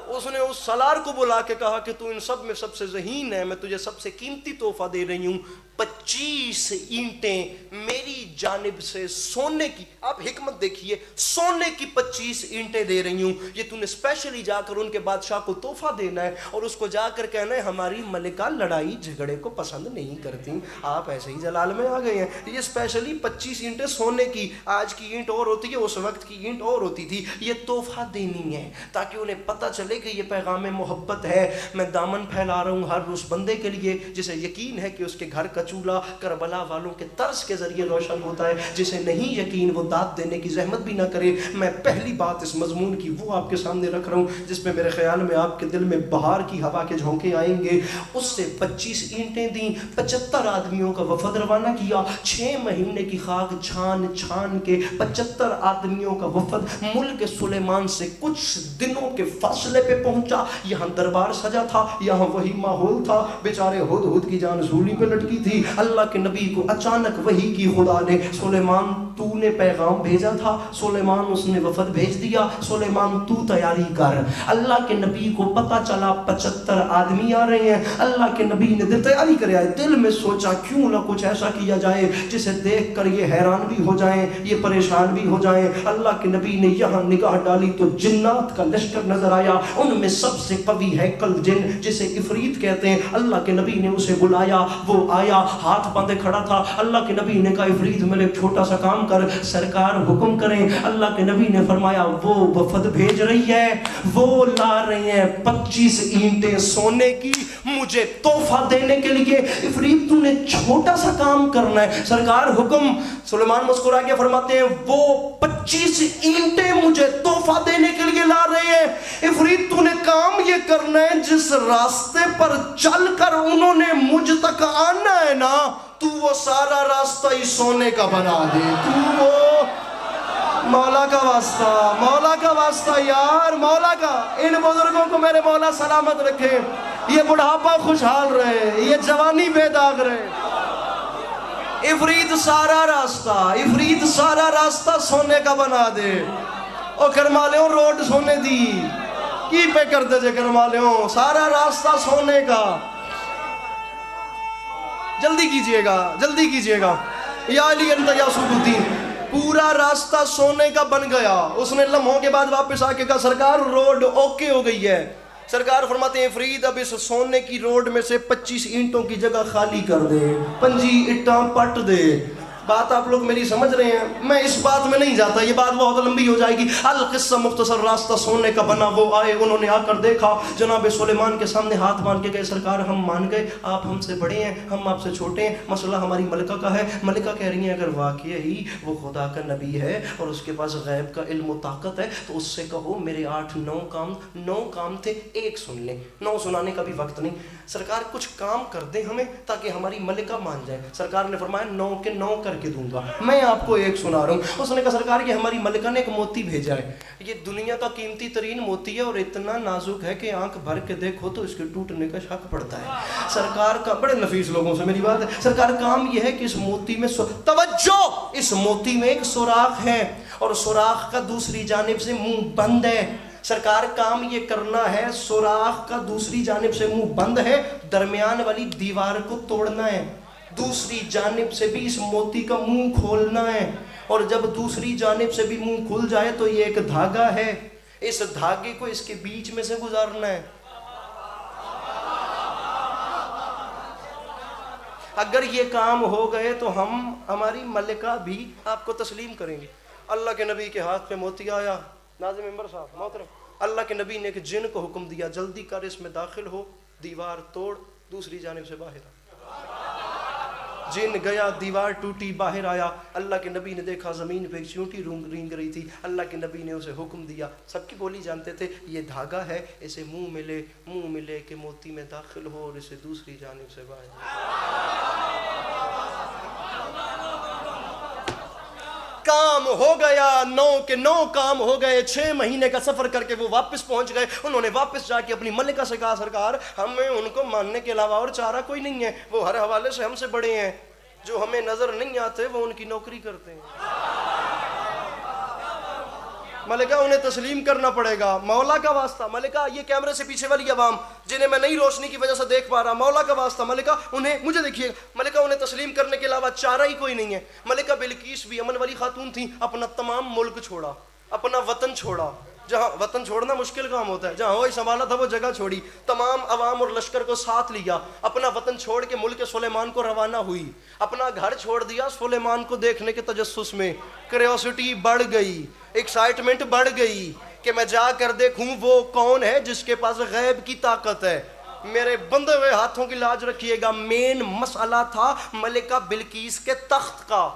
اس نے اس سالار کو بلا کے کہا کہ تو ان سب میں سب سے ذہین ہے، میں تجھے سب سے قیمتی تحفہ دے رہی ہوں، 25 اینٹیں میری جانب سے سونے کی، آپ حکمت دیکھیے، سونے کی 25 اینٹیں دے رہی ہوں، یہ تو نے اسپیشلی جا کر ان کے بادشاہ کو تحفہ دینا ہے اور اس کو جا کر کہنا ہے ہماری ملکہ لڑائی جھگڑے کو پسند نہیں کرتی۔ آپ ایسے ہی جلال میں آ گئے ہیں، یہ اسپیشلی 25 اینٹیں سونے کی، آج کی اینٹ اور ہوتی ہے، اس وقت کی اینٹ اور ہوتی تھی، یہ تحفہ دینی ہے تاکہ انہیں پتہ چلے چلے کہ یہ پیغام محبت ہے، میں دامن پھیلا رہا ہوں ہر اس بندے کے لیے جسے یقین ہے کہ اس کے گھر کا چولہا کربلا والوں کے طرز کے ذریعے روشن ہوتا ہے، جسے نہیں یقین وہ داد دینے کی زحمت بھی نہ کرے۔ میں پہلی بات اس مضمون کی وہ آپ کے سامنے رکھ رہا ہوں جس میں میرے خیال میں آپ کے دل میں بہار کی ہوا کے جھونکے آئیں گے۔ اس سے 25 اینٹیں دیں، 75 آدمیوں کا وفد روانہ کیا، 6 مہینے کی خاک چھان چھان کے 75 آدمیوں کا وفد ملک سلیمان سے کچھ دنوں کے فاصلے پہ پہنچا۔ یہاں دربار سجا تھا، یہاں وہی ماحول تھا، بیچارے ہدہد کی جان سولی پہ لٹکی تھی۔ اللہ کے نبی کو اچانک وحی کی خدا نے، سلیمان تو نے پیغام بھیجا تھا، سلیمان اس نے وفد بھیج دیا، سلیمان تو تیاری کر۔ اللہ کے نبی کو پتا چلا 75 آدمی آ رہے ہیں، اللہ کے نبی نے تیاری کرے آئے، دل میں سوچا کیوں نہ کچھ ایسا کیا جائے جسے دیکھ کر یہ حیران بھی ہو جائیں، یہ پریشان بھی ہو جائیں۔ اللہ کے نبی نے یہاں نگاہ ڈالی تو جنات کا لشکر نظر آیا، ان میں سب سے قوی ہے کل جن جسے عفریت کہتے ہیں۔ اللہ کے نبی نے اسے بلایا، وہ آیا، ہاتھ باندھے کھڑا تھا۔ اللہ کے نبی نے کہا عفریت میرے ایک چھوٹا سا کام کر، سرکار حکم کریں۔ اللہ کے نبی نے فرمایا وہ وفد بھیج رہی ہے، وہ لا رہے ہیں 25 اینٹیں سونے کی مجھے تحفہ دینے کے لیے۔ عفریت تو نے چھوٹا سا کام کرنا ہے، سرکار حکم۔ سلیمان مسکرا کے فرماتے ہیں وہ 25 اینٹیں مجھے تحفہ دینے کے لیے لا رہے ہیں۔ عفریت تو نے کام یہ کرنا ہے جس راستے پر چل کر انہوں نے مجھ تک آنا ہے نا، تو وہ سارا راستہ ہی سونے کا بنا دے۔ تو وہ مولا کا واسطہ، مولا کا واسطہ یار، مولا کا۔ ان بزرگوں کو میرے مولا سلامت رکھے، یہ بڑھاپا خوشحال رہے، یہ جوانی بے داغ رہے۔ عفریت سارا راستہ سونے کا بنا دے۔ او کرمالیوں روڈ سونے دی کی پہ کر دے جے کرمالیوں، سارا راستہ سونے کا۔ جلدی کیجئے گا یا علی انت یا سوق الدین۔ پورا راستہ سونے کا بن گیا۔ اس نے لمحوں کے بعد واپس آ کے کہا سرکار روڈ اوکے ہو گئی ہے۔ سرکار فرماتے ہیں فرید اب اس سونے کی روڈ میں سے 25 اینٹوں کی جگہ خالی کر دے، 25 اینٹاں پٹ دے۔ بات آپ لوگ میری سمجھ رہے ہیں؟ میں اس بات میں نہیں جاتا، یہ بات بہت لمبی ہو جائے گی۔ القصہ مختصر، راستہ سونے کا بنا۔ وہ آئے، انہوں نے آ کر دیکھا، جناب سلیمان کے سامنے ہاتھ باندھ کے گئے سرکار ہم مان گئے، آپ ہم سے بڑے ہیں، ہم آپ سے چھوٹے ہیں، مسئلہ ہماری ملکہ کا ہے۔ ملکہ کہہ رہی ہیں اگر واقعی ہی وہ خدا کا نبی ہے اور اس کے پاس غیب کا علم و طاقت ہے تو اس سے کہو میرے 9 کام تھے، ایک سن لیں۔ 9 سنانے کا بھی وقت نہیں، سرکار کچھ کام کر دیں ہمیں تاکہ ہماری ملکہ مان جائے۔ سرکار نے فرمایا 9 کے 9 کر کے دوں گا، میں آپ کو ایک سنا رہا ہوں۔ اس نے کہا سرکار یہ ہماری ملکہ نے ایک موتی بھیجا ہے، یہ دنیا کا قیمتی ترین موتی ہے اور اتنا نازک ہے کہ آنکھ بھر کے دیکھو تو اس کے ٹوٹنے کا شک پڑتا ہے۔ سرکار کا بڑے نفیس لوگوں سے میری بات ہے، سرکار کام یہ ہے کہ اس موتی میں توجہ، اس موتی میں ایک سوراخ ہے اور سوراخ کا دوسری جانب سے منہ بند ہے۔ سرکار کام یہ کرنا ہے، سوراخ کا دوسری جانب سے منہ بند ہے، درمیان والی دیوار کو توڑنا ہے، دوسری جانب سے بھی اس موتی کا منہ کھولنا ہے، اور جب دوسری جانب سے بھی منہ کھل جائے تو یہ ایک دھاگا ہے، اس دھاگے کو اس کے بیچ میں سے گزارنا ہے۔ اگر یہ کام ہو گئے تو ہماری ملکہ بھی آپ کو تسلیم کریں گے۔ اللہ کے نبی کے ہاتھ پہ موتی آیا، ناظم ممبر صاحب محترم، اللہ کے نبی نے ایک جن کو حکم دیا جلدی کر اس میں داخل ہو، دیوار توڑ، دوسری جانب سے باہر آ۔ جن گیا، دیوار ٹوٹی، باہر آیا۔ اللہ کے نبی نے دیکھا زمین پہ ایک چیونٹی رینگ رہی تھی۔ اللہ کے نبی نے اسے حکم دیا، سب کی بولی جانتے تھے، یہ دھاگا ہے، اسے منہ ملے کہ موتی میں داخل ہو اور اسے دوسری جانب سے باہر۔ کام ہو گیا، 9 کے 9 کام ہو گئے۔ 6 مہینے کا سفر کر کے وہ واپس پہنچ گئے۔ انہوں نے واپس جا کے اپنی ملکہ سے کہا سرکار ہمیں ان کو ماننے کے علاوہ اور چارہ کوئی نہیں ہے، وہ ہر حوالے سے ہم سے بڑے ہیں، جو ہمیں نظر نہیں آتے وہ ان کی نوکری کرتے ہیں۔ ملکہ انہیں تسلیم کرنا پڑے گا، مولا کا واسطہ۔ ملکہ یہ کیمرے سے پیچھے والی عوام جنہیں میں نئی روشنی کی وجہ سے دیکھ پا رہا، مولا کا واسطہ ملکہ انہیں، مجھے دیکھیے، ملکہ انہیں تسلیم کرنے کے علاوہ چارہ ہی کوئی نہیں ہے۔ ملکہ بلقیس بھی امن والی خاتون تھی، اپنا تمام ملک چھوڑا، اپنا وطن چھوڑا، جہاں وطن چھوڑنا مشکل کام ہوتا ہے، جہاں وہی سنبھالا تھا وہ جگہ چھوڑی، تمام عوام اور لشکر کو ساتھ لیا، اپنا وطن چھوڑ کے ملک سلیمان کو روانہ ہوئی، اپنا گھر چھوڑ دیا سلیمان کو دیکھنے کے تجسس میں۔ کریوسٹی بڑھ گئی، ایکسائٹمنٹ بڑھ گئی، کہ میں جا کر دیکھوں وہ کون ہے جس کے پاس غیب کی طاقت ہے. میرے بندے ہوئے ہاتھوں کی لاج رکھیے گا. مین مسئلہ تھا ملکہ بلقیس کے تخت کا.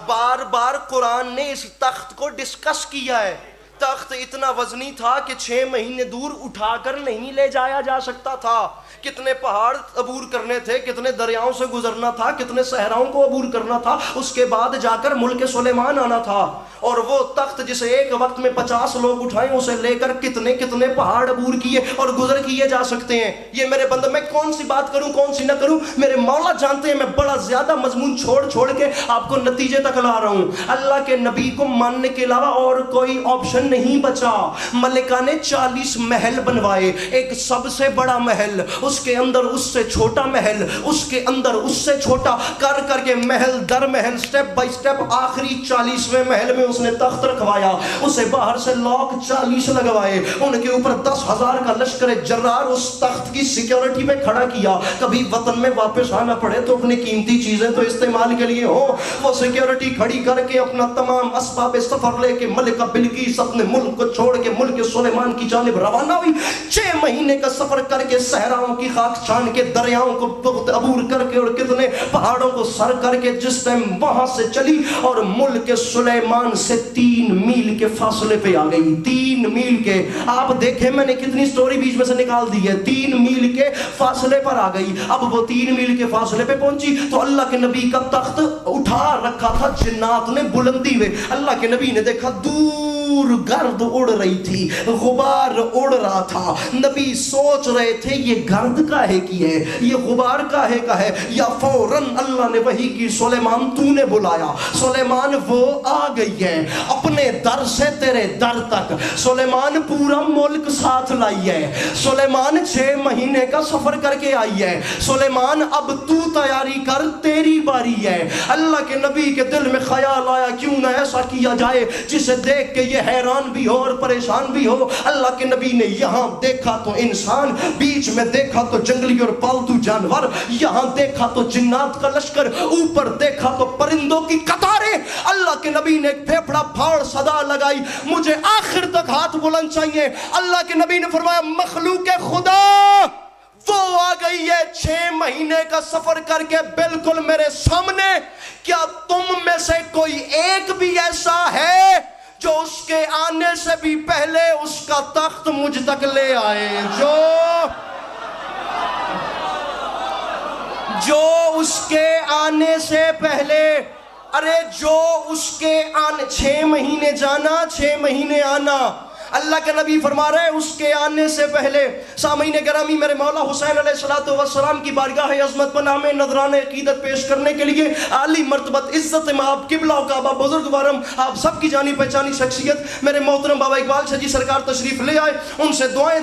بار بار قرآن نے اس تخت کو ڈسکس کیا ہے. تخت اتنا وزنی تھا کہ 6 مہینے دور اٹھا کر نہیں لے جایا جا سکتا تھا. کتنے پہاڑ عبور کرنے تھے, کتنے دریاؤں سے گزرنا تھا, کتنے صحراؤں کو عبور کرنا تھا, اس کے بعد جا کر ملک سلیمان آنا تھا. اور وہ تخت جسے ایک وقت میں 50 لوگ اٹھائیں, اسے لے کر کتنے کتنے پہاڑ عبور کیے اور گزر کیے جا سکتے ہیں. یہ میرے بندے, میں کون سی بات کروں کون سی نہ کروں, میرے مولا جانتے ہیں. میں بڑا زیادہ مضمون چھوڑ کے آپ کو نتیجے تک لا رہا ہوں. اللہ کے نبی کو ماننے کے علاوہ اور کوئی آپشن نہیں بچا. ملکہ نے 40 محل بنوائے. ایک سب سے بڑا محل, اس کے اندر اس سے چھوٹا محل, اس کے اندر اس سے چھوٹا, کر کے محل در محل سٹیپ بائی سٹیپ آخری 40ویں محل میں اس نے تخت رکھوایا. اسے باہر سے لاک 40 لگوائے, ان کے اوپر 10,000 کا لشکر جرار اس تخت کی سیکیورٹی میں کھڑا کیا. کبھی وطن میں واپس آنا پڑے تو اپنی قیمتی چیزیں تو استعمال کے لیے ہو, وہ سیکیورٹی کھڑی کر کے اپنا تمام اسباب سفر لے کے ملکہ بلقیس اپنے ملک کو چھوڑ کے ملک سلیمان کی جانب روانہ ہوئی. 6 مہینے کا سفر کر کے صحراؤں کی خاک چھان کے, دریاؤں کو عبور کر کے اور کتنے پہاڑوں کو سر کر کے جس ٹائم وہاں سے چلی اور ملک سلیمان سے 3 میل کے فاصلے پہ آ گئی. 3 میل کے, آپ دیکھیں میں نے کتنی سٹوری بیچ میں سے نکال دی ہے. 3 میل کے فاصلے پر آ گئی. اب وہ 3 میل کے فاصلے پہ پہنچی تو اللہ کے نبی کا تخت اٹھا رکھا تھا جنات نے بلندی میں. اللہ کے نبی نے دیکھا دور گرد اڑ رہی تھی, غبار اڑ رہا تھا. نبی سوچ رہے تھے یہ گرد کاہے کی ہے, یہ غبار کاہے کا ہے. یا فوراً اللہ نے وحی کی, سلیمان تو نے بلایا. سلیمان وہ آ گئی ہے اپنے در سے تیرے در تک. سلیمان پورا ملک ساتھ لائی ہے. سلیمان 6 مہینے کا سفر کر کے آئی ہے. سلیمان اب تو تیاری کر, تیری باری ہے. اللہ کے نبی کے دل میں خیال آیا کیوں نہ ایسا کیا جائے جسے دیکھ کے یہ حیران بھی ہو اور پریشان بھی ہو. اللہ کے نبی نے یہاں دیکھا تو انسان, بیچ میں دیکھا تو جنگلی اور پالتو جانور, یہاں دیکھا تو جنات کا لشکر, اوپر دیکھا تو پرندوں کی قطاریں. اللہ کے نبی نے ایک پھیپھڑا پھاڑ صدا لگائی, مجھے آخر تک ہاتھ بلند چاہیے. اللہ کے نبی نے فرمایا مخلوق خدا وہ آ گئی ہے 6 مہینے کا سفر کر کے بالکل میرے سامنے. کیا تم میں سے کوئی ایک بھی ایسا ہے جو اس کے آنے سے بھی پہلے اس کا تخت مجھ تک لے آئے, جو اس کے آنے سے پہلے, ارے جو اس کے آنے, 6 مہینے جانا 6 مہینے آنا. اللہ کے نبی فرما رہے اس کے آنے سے پہلے. سامعین گرامی, میرے مولا حسین علیہ السلام کی بارگاہ عظمت پر نام نذران عقیدت پیش کرنے کے لیے عالی مرتبت عزت مآب قبلہ و کعبہ بزرگ وارم آپ سب کی جانی پہچانی شخصیت میرے محترم بابا اقبال شاہ جی سرکار تشریف لے آئے. ان سے دعائیں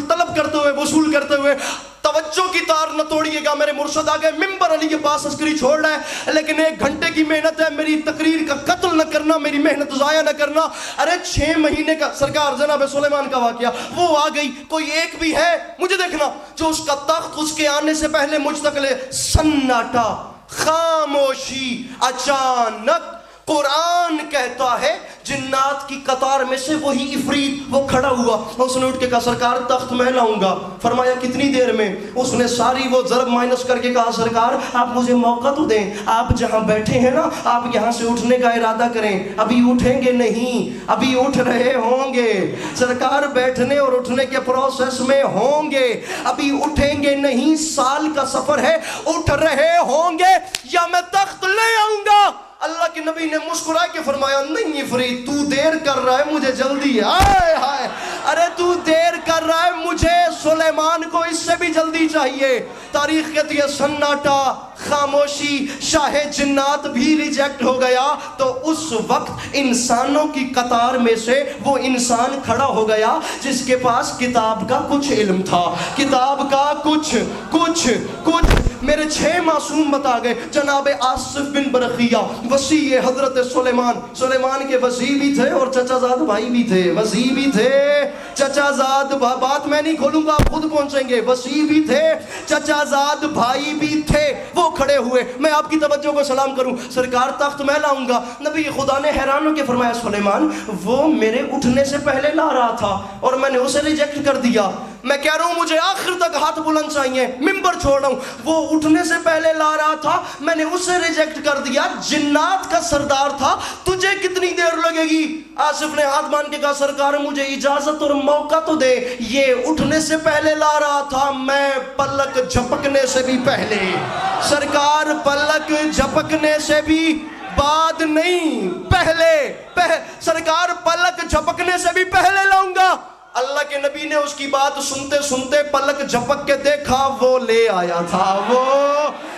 طلب کرتے ہوئے توجہ کی تار نہ توڑیے گا. میرے مرشد آگے ممبر علی کے پاس عسکری چھوڑ رہا ہے, لیکن 1 گھنٹے کی محنت ہے, میری تقریر کا قتل نہ کرنا, میری محنت ضائع نہ کرنا. ارے 6 مہینے کا سرکار جناب سلیمان کا واقعہ, وہ آ گئی. کوئی ایک بھی ہے مجھے دیکھنا جو اس کا تخت اس کے آنے سے پہلے مجھ تک لے. سناٹا, خاموشی, اچانک. قرآن کہتا ہے جنات کی قطار میں سے وہی عفریت وہ کھڑا ہوا, اس نے اٹھ کے کہا سرکار تخت میں لاؤں گا. فرمایا کتنی دیر میں؟ اس نے ساری وہ ضرب مائنس کر کے کہا سرکار آپ مجھے موقع تو دیں, آپ جہاں بیٹھے ہیں نا آپ یہاں سے اٹھنے کا ارادہ کریں. ابھی اٹھیں گے نہیں, ابھی اٹھ رہے ہوں گے. سرکار بیٹھنے اور اٹھنے کے پروسیس میں ہوں گے, ابھی اٹھیں گے نہیں, سال کا سفر ہے, اٹھ رہے ہوں گے یا میں تخت لے آؤں گا. اللہ کے نبی نے مسکرا کے فرمایا نہیں عفریت, تو دیر کر رہا ہے, مجھے جلدی ہے. آئے ہائے, ارے تو دیر کر رہا ہے, مجھے سلیمان کو اس سے بھی جلدی چاہیے. تاریخ کہتی ہے سناٹا, خاموشی, شاہ جنات بھی ریجیکٹ ہو گیا تو اس وقت انسانوں کی قطار میں سے وہ انسان کھڑا ہو گیا جس کے پاس کتاب کا کچھ علم تھا, کتاب کا کچھ میرے 6 معصوم بتا گئے، جناب آصف بن برقیہ وسیع حضرت سلیمان کے وسیع بھی تھے اور چچا زاد بھائی بھی تھے، وسیع بھی تھے، چچا زاد بات میں نہیں کھولوں گا، آپ خود پہنچیں گے، وسیع بھی تھے، چچا زاد بھائی بھی تھے، وہ کھڑے ہوئے، میں آپ کی توجہ کو سلام کروں، سرکار تخت میں لاؤں گا، نبی خدا نے حیران ہو کے فرمایا سلیمان وہ میرے اٹھنے سے پہلے لا رہا تھا اور میں نے اسے ریجیکٹ کر دیا، میں کہہ رہا ہوں مجھے آخر تک ہاتھ بلند چاہیے، ممبر چھوڑ رہا ہوں، وہ اٹھنے سے پہلے لا رہا تھا، میں نے اسے ریجیکٹ کر دیا، جنات کا سردار تھا، تجھے کتنی دیر لگے گی؟ آصف نے ہاتھ مان کے کہا سرکار مجھے اجازت اور موقع تو دے، یہ اٹھنے سے پہلے لا رہا تھا، میں پلک جھپکنے سے بھی پہلے، سرکار پلک جھپکنے سے بھی بعد نہیں، پہلے سرکار پلک جھپکنے سے بھی پہلے لاؤں گا۔ اللہ کے نبی نے اس کی بات سنتے سنتے پلک جھپک کے دیکھا، وہ لے آیا تھا، وہ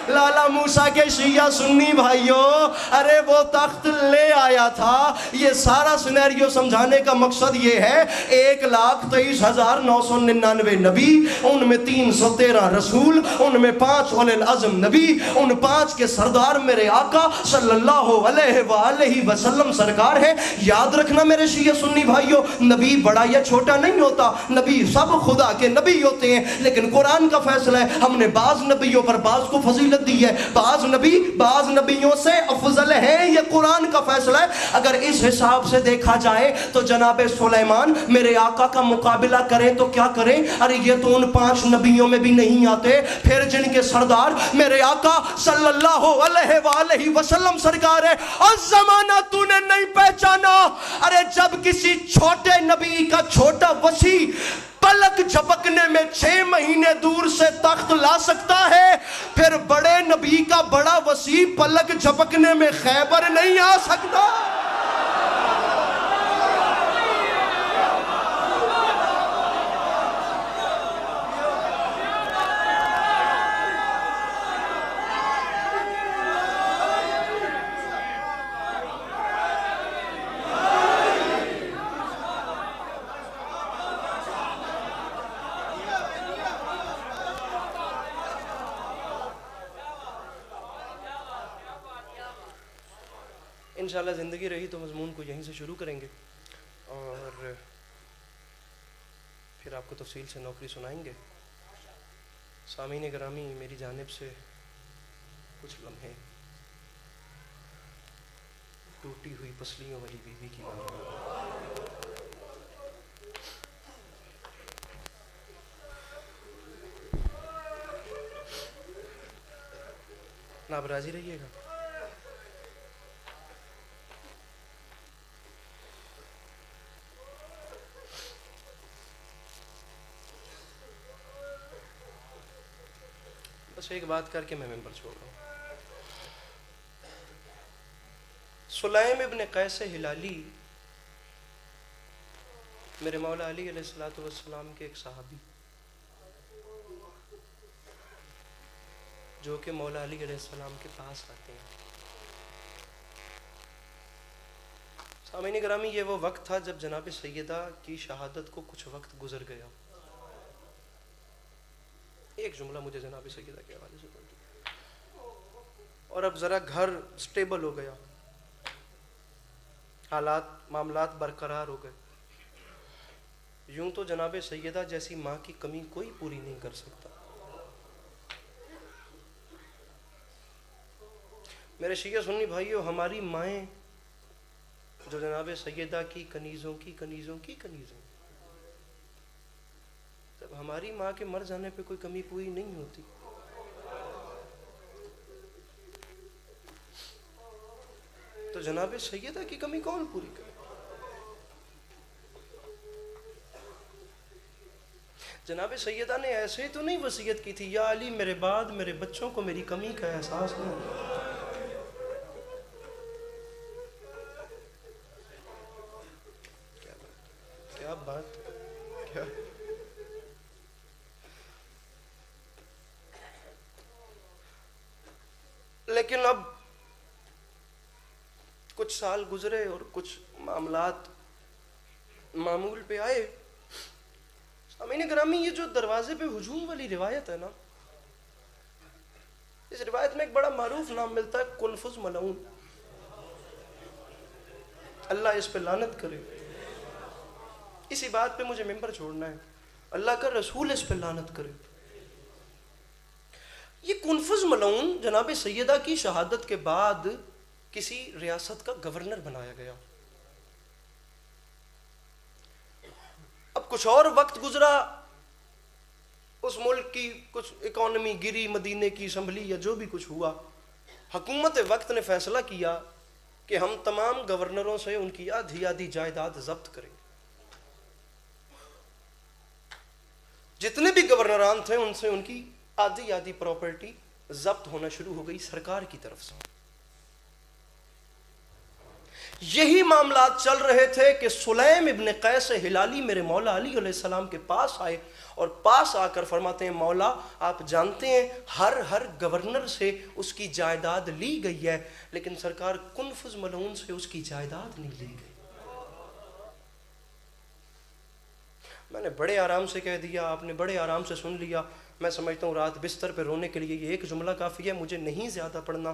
لالا موسیٰ کے شیعہ سنی بھائیوں، ارے وہ تخت لے آیا تھا۔ یہ سارا سینیریو سمجھانے کا مقصد یہ ہے 1,23,999 نبی، ان میں 313 رسول، ان میں 5 اولے العزم نبی، ان 5 کے سردار میرے آقا صلی اللہ علیہ وآلہ وسلم سرکار ہیں۔ یاد رکھنا میرے شیعہ سنی بھائیوں، نبی بڑا یا چھوٹا نہیں ہوتا، نبی سب خدا کے نبی ہوتے ہیں، لیکن قرآن کا فیصلہ ہے، ہم نے بعض نبیوں پر بعض کو فضیلت دی ہے، بعض نبی بعض نبیوں سے افضل ہیں، یہ قرآن کا فیصلہ ہے۔ اگر اس حساب سے دیکھا جائے تو جناب سلیمان میرے آقا کا مقابلہ کریں تو کیا کریں؟ ارے یہ تو ان 5 نبیوں میں بھی نہیں آتے، پھر جن کے سردار میرے آقا صلی اللہ علیہ وآلہ وسلم سرکار ہے، اور زمانہ تو نے نہیں پہچانا، ارے جب کسی چھوٹے نبی کا چھوٹا وسیع پلک جھپکنے میں 6 مہینے دور سے تخت لا سکتا ہے، پھر بڑے نبی کا بڑا وسیع پلک جھپکنے میں خیبر نہیں آ سکتا۔ انشاءاللہ زندگی رہی تو مضمون کو یہیں سے شروع کریں گے اور پھر آپ کو تفصیل سے نوکری سنائیں گے۔ سامعین گرامی، میری جانب سے کچھ لمحے ٹوٹی ہوئی پسلیوں والی بیوی کی بات۔ آپ راضی رہیے گا۔ بس ایک بات کر کے میں ممبر چھوڑ رہا ہوں۔ سلیم ابن قیس ہلالی میرے مولا علی علیہ السلام کے ایک صحابی، جو کہ مولا علی علیہ السلام کے پاس آتے ہیں۔ سامعین گرامی، یہ وہ وقت تھا جب جناب سیدہ کی شہادت کو کچھ وقت گزر گیا۔ ایک جملہ مجھے جناب سیدہ کے حوالے سے بول، اور اب ذرا گھر سٹیبل ہو گیا، حالات معاملات برقرار ہو گئے۔ یوں تو جناب سیدہ جیسی ماں کی کمی کوئی پوری نہیں کر سکتا۔ میرے شیعہ سنی بھائیو، ہماری مائیں جو جناب سیدہ کی کنیزوں کی جب ہماری ماں کے مر جانے پہ کوئی کمی پوری نہیں ہوتی، تو جناب سیدہ کی کمی کون پوری کرے؟ جناب سیدہ نے ایسے تو نہیں وصیت کی تھی یا علی میرے بعد میرے بچوں کو میری کمی کا احساس نہ ہو۔ کیا بات، کیا لیکن اب کچھ سال گزرے اور کچھ معاملات معمول پہ آئے۔ سامعین گرامی، یہ جو دروازے پہ ہجوم والی روایت ہے نا، اس روایت میں ایک بڑا معروف نام ملتا ہے کنفذ ملعون. اللہ اس پہ لعنت کرے. اسی بات پہ مجھے ممبر چھوڑنا ہے. اللہ کا رسول اس پہ لعنت کرے. یہ کنفذ ملعون جناب سیدہ کی شہادت کے بعد کسی ریاست کا گورنر بنایا گیا. اب کچھ اور وقت گزرا, اس ملک کی کچھ اکانومی گری, مدینے کی اسمبلی یا جو بھی کچھ ہوا, حکومت وقت نے فیصلہ کیا کہ ہم تمام گورنروں سے ان کی آدھی آدھی جائیداد ضبط کریں. جتنے بھی گورنران تھے ان سے ان کی آدھی آدھی پراپرٹی ضبط ہونا شروع ہو گئی سرکار کی طرف سے. یہی معاملات چل رہے تھے کہ سلیم ابن قیس ہلالی میرے مولا علی علیہ السلام کے پاس آئے, اور پاس آ کر فرماتے ہیں مولا آپ جانتے ہیں ہر گورنر سے اس کی جائیداد لی گئی ہے, لیکن سرکار کنفذ ملعون سے اس کی جائیداد نہیں لی گئی. میں نے بڑے آرام سے کہہ دیا, آپ نے بڑے آرام سے سن لیا. میں سمجھتا ہوں رات بستر پہ رونے کے لیے یہ ایک جملہ کافی ہے, مجھے نہیں زیادہ پڑھنا.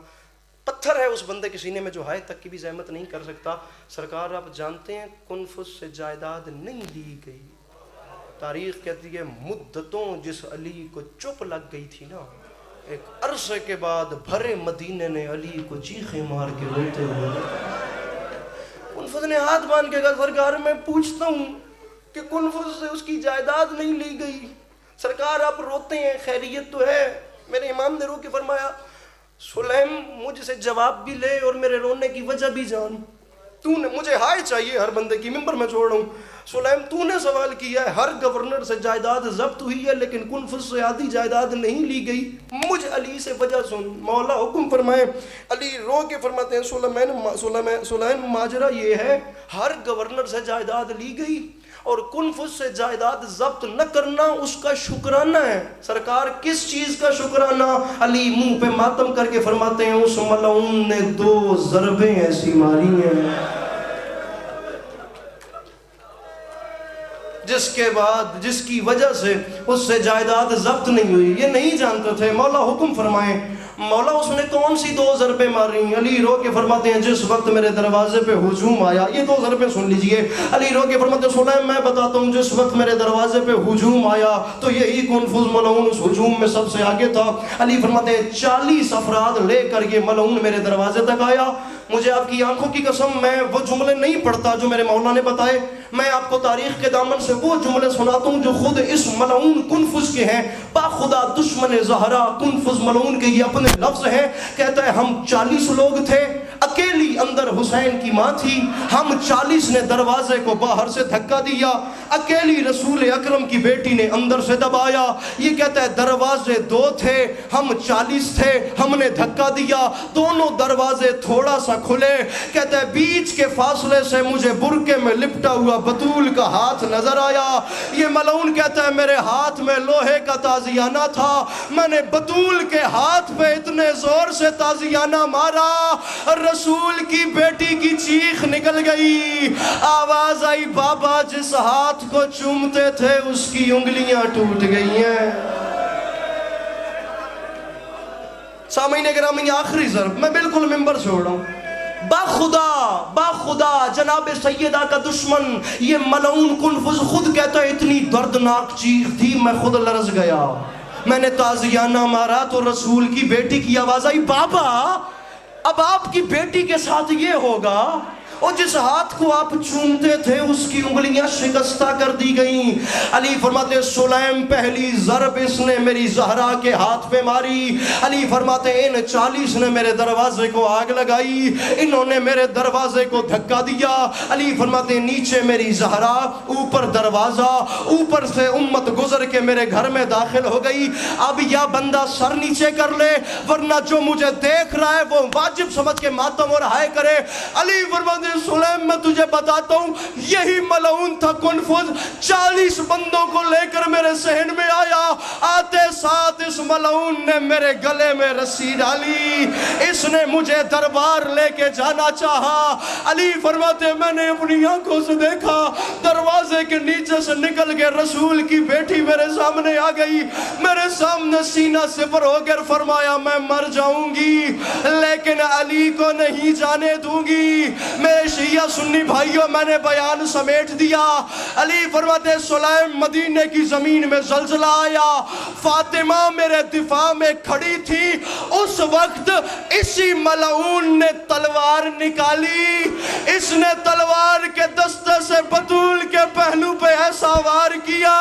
پتھر ہے اس بندے کے سینے میں جو ہائے تک کی بھی زحمت نہیں کر سکتا. سرکار آپ جانتے ہیں کنفذ سے جائیداد نہیں لی گئی. تاریخ کہتی ہے مدتوں جس علی کو چپ لگ گئی تھی نا, ایک عرصے کے بعد بھرے مدینے نے علی کو چیخیں مار کے روتے ہوئے. کنفذ نے ہاتھ باندھ کے کہا سرکار میں پوچھتا ہوں کہ کنفذ سے اس کی جائیداد نہیں لی گئی. سرکار آپ روتے ہیں, خیریت تو ہے؟ میرے امام نے رو کے فرمایا سلیم مجھ سے جواب بھی لے اور میرے رونے کی وجہ بھی جان. تو نے مجھے ہائے چاہیے ہر بندے کی, ممبر میں چھوڑ رہا ہوں. سلیم تو نے سوال کیا ہے, ہر گورنر سے جائیداد ضبط ہوئی ہے لیکن کنفذ سے آدھی جائیداد نہیں لی گئی. مجھ علی سے وجہ سن. مولا حکم فرمائے. علی رو کے فرماتے ہیں سلیم ماجرا یہ ہے, ہر گورنر سے جائیداد لی گئی اور کنفذ سے جائیداد ضبط نہ کرنا اس کا شکرانہ ہے. سرکار کس چیز کا شکرانہ؟ علی منہ پہ ماتم کر کے فرماتے ہیں اس ملعون نے 2 ضربیں ایسی ماری ہیں جس کی وجہ سے اس سے جائیداد ضبط نہیں ہوئی. یہ نہیں جانتے تھے. مولا حکم فرمائیں. مولا اس نے کون سی 2 ضربیں ماری؟ علی رو کے فرماتے ہیں جس وقت میرے دروازے پہ ہجوم آیا. یہ 2 ضربیں سن لیجئے. علی رو کے فرماتے ہیں سلیم میں بتاتا ہوں, جس وقت میرے دروازے پہ ہجوم آیا تو یہی کنفذ ملعون اس ہجوم میں سب سے آگے تھا. علی فرماتے ہیں 40 افراد لے کر یہ ملعون میرے دروازے تک آیا. مجھے آپ کی آنکھوں کی قسم میں وہ جملے نہیں پڑھتا جو میرے مولا نے بتائے. میں آپ کو تاریخ کے دامن سے وہ جملے سناتا ہوں جو خود اس ملعون کنفذ کے ہیں. با خدا دشمن زہرا کنفذ ملعون کے یہ اپنے لفظ ہیں. کہتا ہے ہم 40 لوگ تھے, اکیلی اندر حسین کی ماں تھی. ہم 40 نے دروازے کو باہر سے دھکا دیا, اکیلی رسول اکرم کی بیٹی نے اندر سے دبایا. یہ کہتا ہے دروازے 2 تھے, ہم 40 تھے, ہم نے دھکا دیا, دونوں دروازے تھوڑا سا کھلے. کہتا ہے بیچ کے فاصلے سے مجھے برقعے میں لپٹا ہوا بطول کا ہاتھ نظر آیا. یہ ملعون کہتا ہے میرے ہاتھ میں لوہے کا تازیانہ تھا, میں نے بطول کے ہاتھ پہ اتنے زور سے تازیانہ مارا رسول کی بیٹی کی چیخ نکل گئی. آواز آئی بابا جس ہاتھ کو چومتے تھے اس کی انگلیاں ٹوٹ گئی ہیں. سامعین گرامی آخری ضرب, میں بالکل ممبر چھوڑ رہا ہوں. با خدا جناب سیدہ کا دشمن یہ ملعون کنفذ خود کہتا ہے اتنی دردناک چیخ تھی میں خود لرز گیا. میں نے تازیانہ مارا تو رسول کی بیٹی کی آواز آئی بابا اب آپ کی بیٹی کے ساتھ یہ ہوگا, اور جس ہاتھ کو آپ چومتے تھے اس کی انگلیاں شکستہ کر دی گئیں. علی فرماتے ہیں سلیم پہلی ضرب اس نے میری زہرا کے ہاتھ پہ ماری. علی فرماتے ہیں ان 40 نے میرے دروازے کو آگ لگائی, انہوں نے میرے دروازے کو دھکا دیا. علی فرماتے ہیں نیچے میری زہرا, اوپر دروازہ, اوپر سے امت گزر کے میرے گھر میں داخل ہو گئی. اب یا بندہ سر نیچے کر لے ورنہ جو مجھے دیکھ رہا ہے وہ واجب سمجھ کے ماتم اور ہائے کرے. علی فرماتے سلیم میں تجھے بتاتا ہوں یہی ملعون تھا کنفذ 40 بندوں کو لے کر میرے صحن میں آیا آتے ساتھ اس ملعون نے میرے گلے میں رسی ڈالی اس نے مجھے دربار لے کے جانا چاہا علی فرماتے میں نے اپنی آنکھوں سے دیکھا دروازے کے نیچے سے نکل کے رسول کی بیٹی میرے سامنے آ گئی میرے سامنے سینہ سپر ہو کر فرمایا میں مر جاؤں گی لیکن علی کو نہیں جانے دوں گی میرے شیعہ سنی بھائیوں میں نے بیان سمیٹ دیا علی فرماتے سلیم مدینے کی زمین میں زلزلہ آیا فاطمہ میرے دفاع میں کھڑی تھی اس وقت اسی ملعون نے تلوار نکالی اس نے تلوار کے دستے سے بطول کے پہلو پہ ایسا وار کیا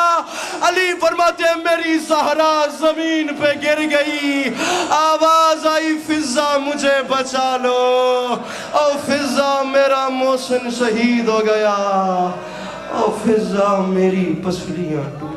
علی فرماتے ہیں میری زہرا زمین پہ گر گئی آواز آئی فضا مجھے بچا لو او فضا میرا محسن شہید ہو گیا او فضا میری پسلیاں ٹوٹ